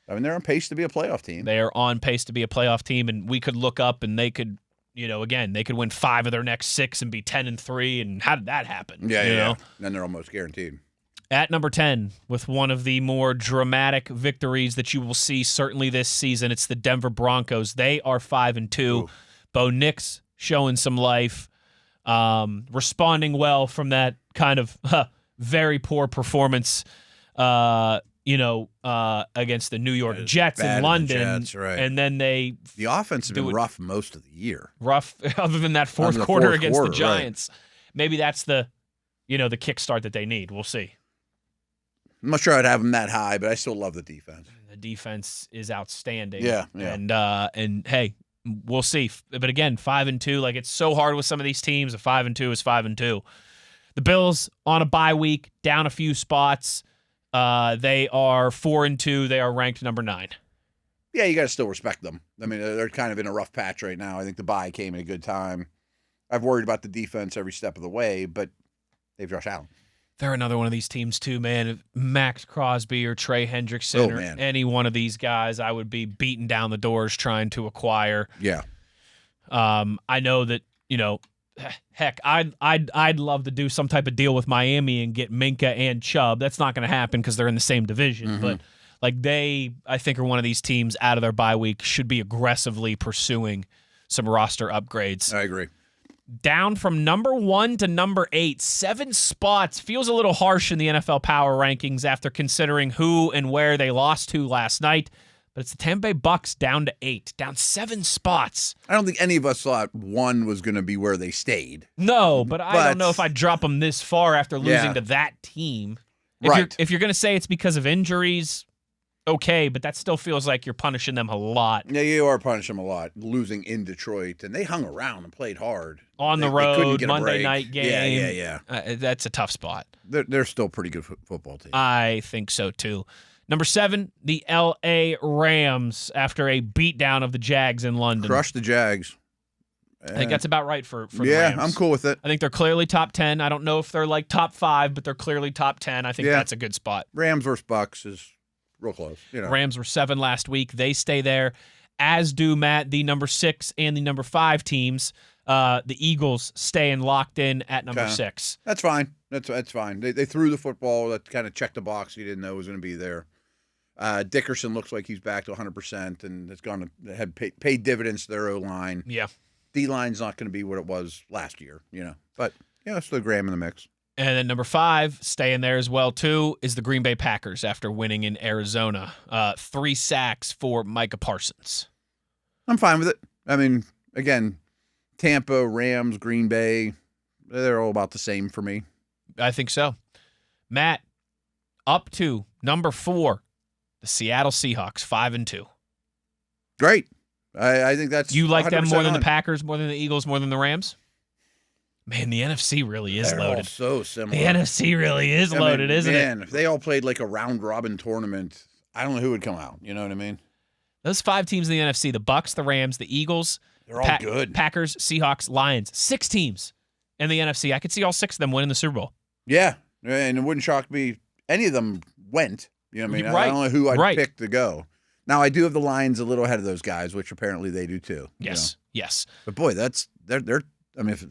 S3: on pace to be a playoff team.
S2: They are on pace to be a playoff team, and we could look up and they could, again, they could win 5 of their next 6 and be 10-3, and how did that happen?
S3: Yeah. Then they're almost guaranteed.
S2: At number 10, with one of the more dramatic victories that you will see certainly this season, it's the Denver Broncos. They are 5-2.
S3: Ooh.
S2: Bo Nix showing some life, responding well from that kind of very poor performance, against the New York Jets in London.
S3: Jets, right.
S2: And then the
S3: offense has been rough most of the year.
S2: Rough, other than that fourth quarter against the Giants.
S3: Right.
S2: Maybe that's the kickstart that they need. We'll see.
S3: I'm not sure I'd have them that high, but I still love the defense.
S2: The defense is outstanding.
S3: Yeah.
S2: And hey, we'll see. But again, 5-2, like it's so hard with some of these teams. A 5-2 is 5-2. The Bills on a bye week, down a few spots. They are 4-2. They are ranked number 9.
S3: Yeah, you got to still respect them. I mean, they're kind of in a rough patch right now. I think the bye came at a good time. I've worried about the defense every step of the way, but they've Josh Allen.
S2: They're another one of these teams too, man. Max Crosby or Trey Hendrickson or any one of these guys, I would be beating down the doors trying to acquire.
S3: Yeah.
S2: I know that, heck, I'd love to do some type of deal with Miami and get Minka and Chubb. That's not going to happen because they're in the same division. But I think, are one of these teams out of their bye week should be aggressively pursuing some roster upgrades.
S3: I agree.
S2: Down from number 1 to number 8, 7 spots. Feels a little harsh in the NFL power rankings after considering who and where they lost to last night. But it's the Tampa Bay Bucks down to 8, down 7 spots.
S3: I don't think any of us thought 1 was going to be where they stayed.
S2: No, but I don't know if I'd drop them this far after losing to that team. If you're going to say it's because of injuries, okay, but that still feels like you're punishing them a lot.
S3: Yeah, you are punishing them a lot, losing in Detroit. And they hung around and played hard.
S2: On the road, Monday night game.
S3: Yeah.
S2: That's a tough spot.
S3: They're still a pretty good football team.
S2: I think so, too. Number 7, the L.A. Rams, after a beatdown of the Jags in London.
S3: Crushed the Jags.
S2: I think that's about right for the Rams.
S3: Yeah, I'm cool with it.
S2: I think they're clearly top 10. I don't know if they're like top 5, but they're clearly top 10. I think that's a good spot.
S3: Rams versus Bucks is real close.
S2: Rams were 7 last week. They stay there, as do, Matt, the number 6 and the number 5 teams. The Eagles staying locked in at number 6.
S3: That's fine. That's fine. They threw the football. That kind of checked the box you didn't know was going to be there. Dickerson looks like he's back to 100%, and it's gone to had paid dividends to their O-line.
S2: Yeah.
S3: D-line's not going to be what it was last year, But, still Graham in the mix.
S2: And then number 5, staying there as well, too, is the Green Bay Packers after winning in Arizona. 3 sacks for Micah Parsons.
S3: I'm fine with it. I mean, again, Tampa, Rams, Green Bay, they're all about the same for me.
S2: I think so. Matt, up to number 4, the Seattle Seahawks, 5-2.
S3: Great. I think that's
S2: you like them more than the Packers, more than the Eagles, more than the Rams? Man, the NFC really is loaded.
S3: All so similar.
S2: The NFC really is loaded, isn't it?
S3: Man, if they all played like a round-robin tournament, I don't know who would come out. You know what I mean?
S2: Those 5 teams in the NFC, the Bucks, the Rams, the Eagles,
S3: they're all good.
S2: Packers, Seahawks, Lions, 6 teams in the NFC. I could see all 6 of them winning the Super Bowl.
S3: Yeah, and it wouldn't shock me. Any of them went. You know what I mean?
S2: Right.
S3: I don't know who I'd pick to go. Now, I do have the Lions a little ahead of those guys, which apparently they do too.
S2: Yes, yes.
S3: But boy, they're. I mean, if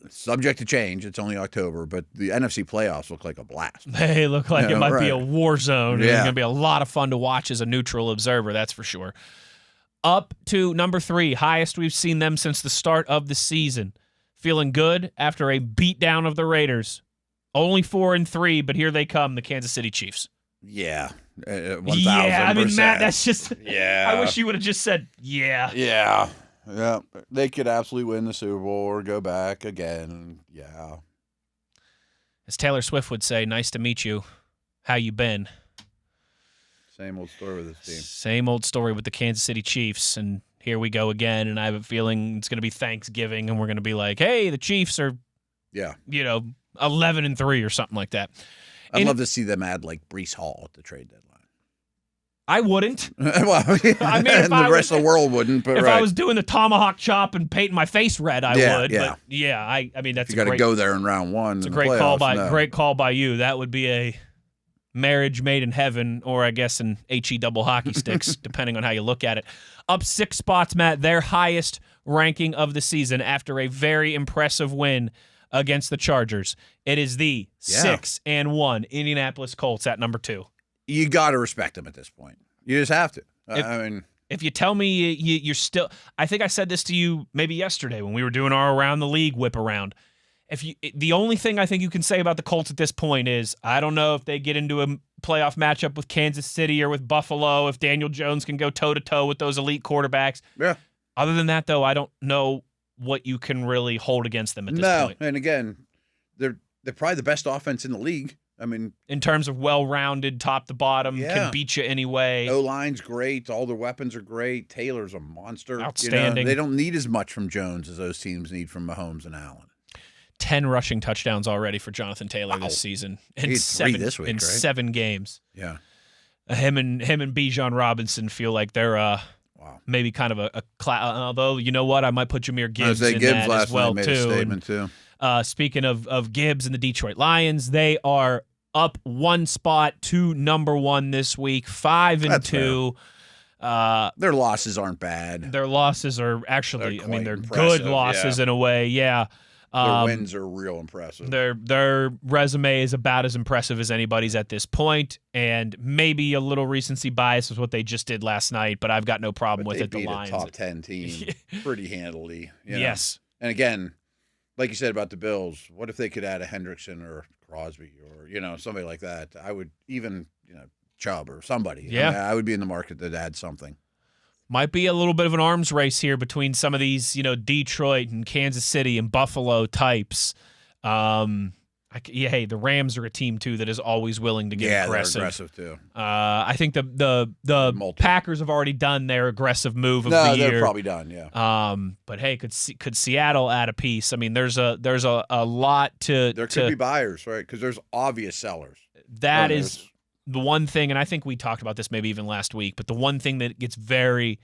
S3: subject to change. It's only October, but the NFC playoffs look like a blast.
S2: They look like it might be a war zone.
S3: Yeah.
S2: It's going to be a lot of fun to watch as a neutral observer, that's for sure. Up to number 3, highest we've seen them since the start of the season. Feeling good after a beatdown of the Raiders. Only 4-3, but here they come, the Kansas City Chiefs.
S3: Yeah. 1,000%.
S2: Yeah, I mean, Matt, that's just...
S3: Yeah.
S2: I wish you would have just said, yeah.
S3: Yeah. Yeah. They could absolutely win the Super Bowl or go back again. Yeah.
S2: As Taylor Swift would say, nice to meet you. How you been?
S3: Same old story with this team.
S2: Same old story with the Kansas City Chiefs, and here we go again, and I have a feeling it's going to be Thanksgiving, and we're going to be like, hey, the Chiefs are, 11-3 or something like that.
S3: I'd love to see them add, like, Breece Hall at the trade deadline.
S2: I wouldn't.
S3: Well,
S2: I mean,
S3: and the rest of the world wouldn't. But
S2: if I was doing the tomahawk chop and painting my face red, I would.
S3: Yeah.
S2: But I mean, that's
S3: you got to go there in round one.
S2: It's a great call by you. That would be a marriage made in heaven, or I guess an HE double hockey sticks, depending on how you look at it. Up 6 spots, Matt. Their highest ranking of the season after a very impressive win against the Chargers. It is the 6-1 Indianapolis Colts at number 2.
S3: You got to respect them at this point. You just have to.
S2: If you tell me you're still, I think I said this to you maybe yesterday when we were doing our around the league whip around. The only thing I think you can say about the Colts at this point is I don't know if they get into a playoff matchup with Kansas City or with Buffalo, if Daniel Jones can go toe to toe with those elite quarterbacks.
S3: Yeah. Other
S2: than that, though, I don't know what you can really hold against them at this point.
S3: And again, they're probably the best offense in the league. I mean,
S2: in terms of well-rounded, top to bottom, can beat you anyway.
S3: O-line's great. All their weapons are great. Taylor's a monster.
S2: Outstanding.
S3: They don't need as much from Jones as those teams need from Mahomes and Allen.
S2: 10 rushing touchdowns already for Jonathan Taylor this season.
S3: In
S2: 7 games.
S3: Yeah.
S2: Him and Bijan Robinson feel like they're maybe kind of a although, you know what, I might put Jahmyr Gibbs in that as well,
S3: made
S2: too.
S3: A statement too.
S2: Speaking of Gibbs and the Detroit Lions, they are up 1 spot to number 1 this week, 5-2.
S3: Their losses aren't bad.
S2: Their losses are actually, they're good losses in a way. Yeah.
S3: Their wins are real impressive.
S2: Their resume is about as impressive as anybody's at this point, and maybe a little recency bias is what they just did last night, but I've got no problem with it.
S3: They beat
S2: the Lions,
S3: a top 10 team pretty handily.
S2: Yes.
S3: And again, like you said about the Bills, what if they could add a Hendrickson or Crosby or, somebody like that? I would even, Chubb or somebody.
S2: Yeah.
S3: I would be in the market to add something.
S2: Might be a little bit of an arms race here between some of these, Detroit and Kansas City and Buffalo types. Hey, the Rams are a team too that is always willing to get aggressive.
S3: They're aggressive too.
S2: I think the Packers have already done their aggressive move of the year.
S3: They're probably done. Yeah.
S2: But hey, could Seattle add a piece? I mean, there's a lot to.
S3: There could be buyers, right? Because there's obvious sellers.
S2: That is the one thing, and I think we talked about this maybe even last week. But the one thing that gets very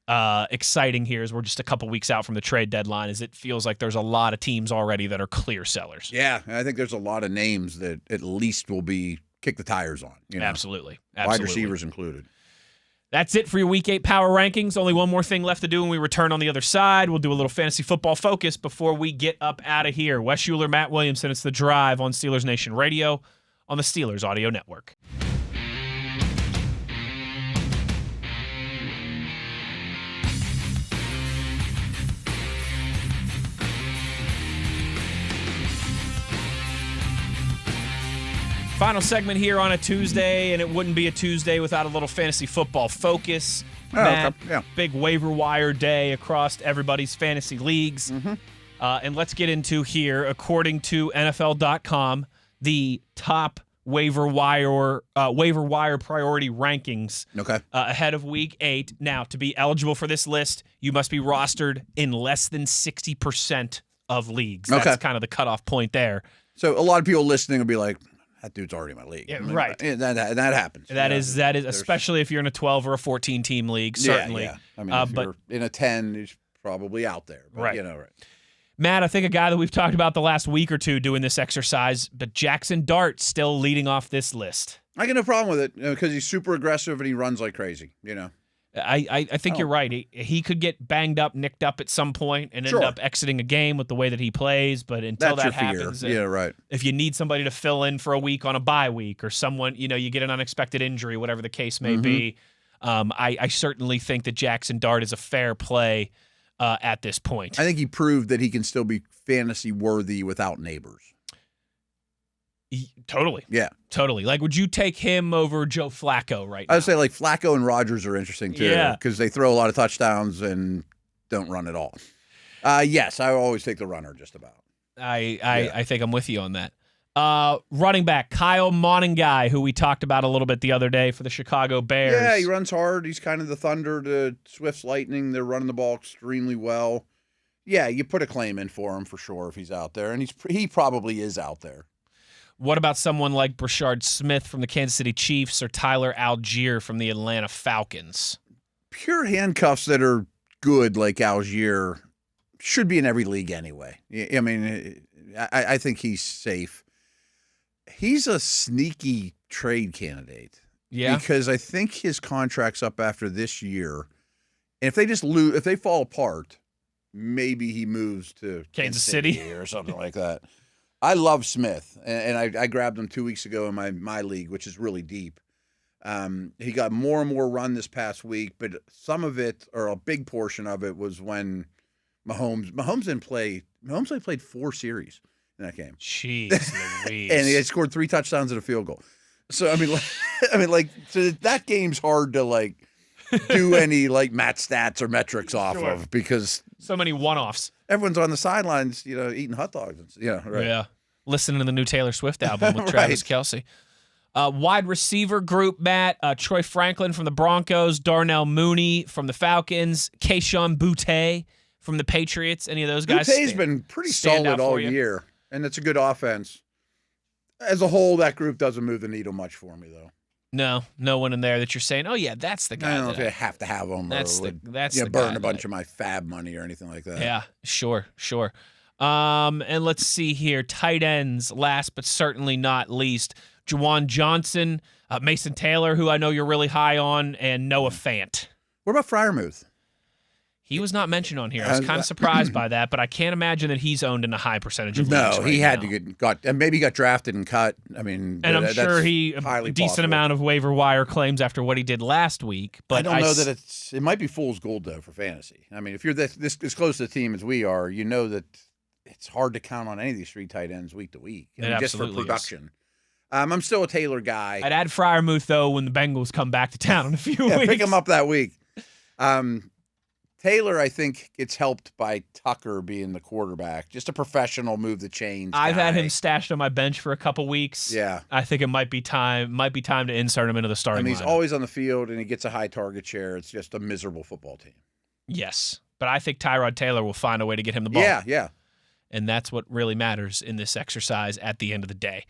S2: exciting here is we're just a couple weeks out from the trade deadline. Is it feels like there's a lot of teams already that are clear sellers.
S3: Yeah, and I think there's a lot of names that at least will be kick the tires on.
S2: Absolutely.
S3: Wide receivers included.
S2: That's it for your Week 8 Power Rankings. Only one more thing left to do when we return on the other side. We'll do a little fantasy football focus before we get up out of here. Wes Uhler, Matt Williamson. It's The Drive on Steelers Nation Radio on the Steelers Audio Network. Final segment here on a Tuesday, and it wouldn't be a Tuesday without a little fantasy football focus. Matt,
S3: okay. Yeah.
S2: Big waiver wire day across everybody's fantasy leagues.
S3: Mm-hmm.
S2: And let's get into here, according to NFL.com, the top waiver wire priority rankings ahead of Week 8. Now, to be eligible for this list, you must be rostered in less than 60% of leagues. That's kind of the cutoff point there.
S3: So a lot of people listening will be like, that dude's already in my league.
S2: Yeah, right.
S3: That happens.
S2: That is especially if you're in a 12 or a 14 team league, certainly.
S3: Yeah. I mean, if you're in a 10, he's probably out there. But,
S2: right.
S3: Right.
S2: Matt, I think a guy that we've talked about the last week or two doing this exercise, but Jackson Dart still leading off this list.
S3: I got no problem with it because he's super aggressive and he runs like crazy,
S2: I think you're right. He could get banged up, nicked up at some point and end up exiting a game with the way that he plays. But until that happens,
S3: right.
S2: If you need somebody to fill in for a week on a bye week or someone, you get an unexpected injury, whatever the case may be, I certainly think that Jackson Dart is a fair play at this point.
S3: I think he proved that he can still be fantasy worthy without Neighbors.
S2: Totally.
S3: Yeah.
S2: Totally. Like, would you take him over Joe Flacco right now?
S3: I would say, like, Flacco and Rodgers are interesting, too.
S2: Yeah.
S3: Because they throw a lot of touchdowns and don't run at all. Yes, I always take the runner just about.
S2: I think I'm with you on that. Running back, Kyle Monangai, who we talked about a little bit the other day for the Chicago Bears.
S3: Yeah, he runs hard. He's kind of the Thunder to Swift's Lightning. They're running the ball extremely well. Yeah, you put a claim in for him for sure if he's out there. And he probably is out there.
S2: What about someone like Brashard Smith from the Kansas City Chiefs or Tyler Algier from the Atlanta Falcons?
S3: Pure handcuffs that are good, like Algier, should be in every league anyway. I mean, I think he's safe. He's a sneaky trade candidate.
S2: Yeah.
S3: Because I think his contract's up after this year. And if they just lose, if they fall apart, maybe he moves to
S2: Kansas City
S3: or something like that. I love Smith, and I grabbed him 2 weeks ago in my league, which is really deep. He got more and more run this past week, but some of it, or a big portion of it, was when Mahomes didn't play. Mahomes only played 4 series in that game.
S2: Jeez Louise.
S3: And he had scored 3 touchdowns and a field goal. So so that game's hard to do any Matt stats or metrics off of because
S2: so many one-offs.
S3: Everyone's on the sidelines, eating hot dogs. Right.
S2: Yeah. Listening to the new Taylor Swift album with Travis Kelce. Wide receiver group, Matt. Troy Franklin from the Broncos. Darnell Mooney from the Falcons. Kayshon Boutte from the Patriots. Any of those guys?
S3: Boutte's been pretty solid all year, and it's a good offense. As a whole, that group doesn't move the needle much for me, though.
S2: No one in there that you're saying, oh, yeah, that's the guy.
S3: I don't know if I have to have him
S2: that's
S3: or
S2: the
S3: burn
S2: guy
S3: a bunch of my fab money or anything like that.
S2: Yeah, sure. And let's see here. Tight ends, last but certainly not least. Juwan Johnson, Mason Taylor, who I know you're really high on, and Noah Fant.
S3: What about Freiermuth?
S2: He was not mentioned on here. I was kind of surprised by that, but I can't imagine that he's owned in a high percentage of leagues.
S3: No, he had to maybe got drafted and cut. I mean,
S2: and I'm sure he a decent amount of waiver wire claims after what he did last week. But
S3: I don't know that it might be fool's gold though for fantasy. I mean, if you're this close to the team as we are, that it's hard to count on any of these 3 tight ends week to week. Just for production. I'm still a Taylor guy.
S2: I'd add Freiermuth, though, when the Bengals come back to town in a few weeks.
S3: Pick him up that week. Taylor, I think, gets helped by Tucker being the quarterback. Just a professional move the chains.
S2: I've had him stashed on my bench for a couple weeks.
S3: Yeah.
S2: I think it might be time to insert him into the starting
S3: He's
S2: lineup.
S3: always on the field, and he gets a high target share. It's just a miserable football team.
S2: Yes, but I think Tyrod Taylor will find a way to get him the ball.
S3: Yeah.
S2: And that's what really matters in this exercise at the end of the day.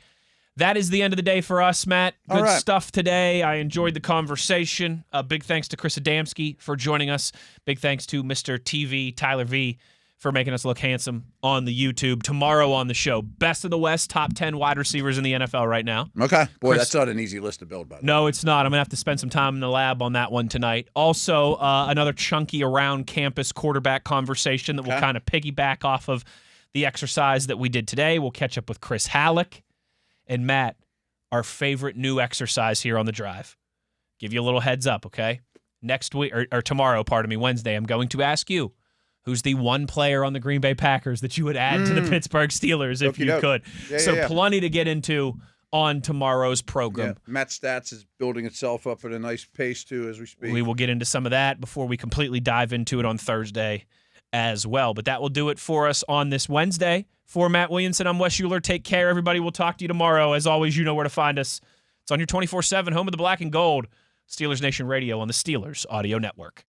S2: That is the end of the day for us, Matt. Good stuff today. I enjoyed the conversation. Big thanks to Chris Adamsky for joining us. Big thanks to Mr. TV, Tyler V, for making us look handsome on the YouTube. Tomorrow on the show, best of the West, top 10 wide receivers in the NFL right now.
S3: Okay. Boy,
S2: Chris,
S3: that's not an easy list to build, by the way.
S2: No, it's not. I'm going to have to spend some time in the lab on that one tonight. Also, another chunky around campus quarterback conversation that will kind of piggyback off of the exercise that we did today. We'll catch up with Chris Halleck. And Matt, our favorite new exercise here on the drive. Give you a little heads up, okay? Next week, or tomorrow, Wednesday, I'm going to ask you, who's the one player on the Green Bay Packers that you would add to the Pittsburgh Steelers if you could? Plenty to get into on tomorrow's program.
S3: Yeah. Matt Stats is building itself up at a nice pace, too, as we speak.
S2: We will get into some of that before we completely dive into it on Thursday as well. But that will do it for us on this Wednesday. For Matt Williamson, I'm Wes Uhler. Take care, everybody. We'll talk to you tomorrow. As always, you know where to find us. It's on your 24/7 home of the black and gold. Steelers Nation Radio on the Steelers Audio Network.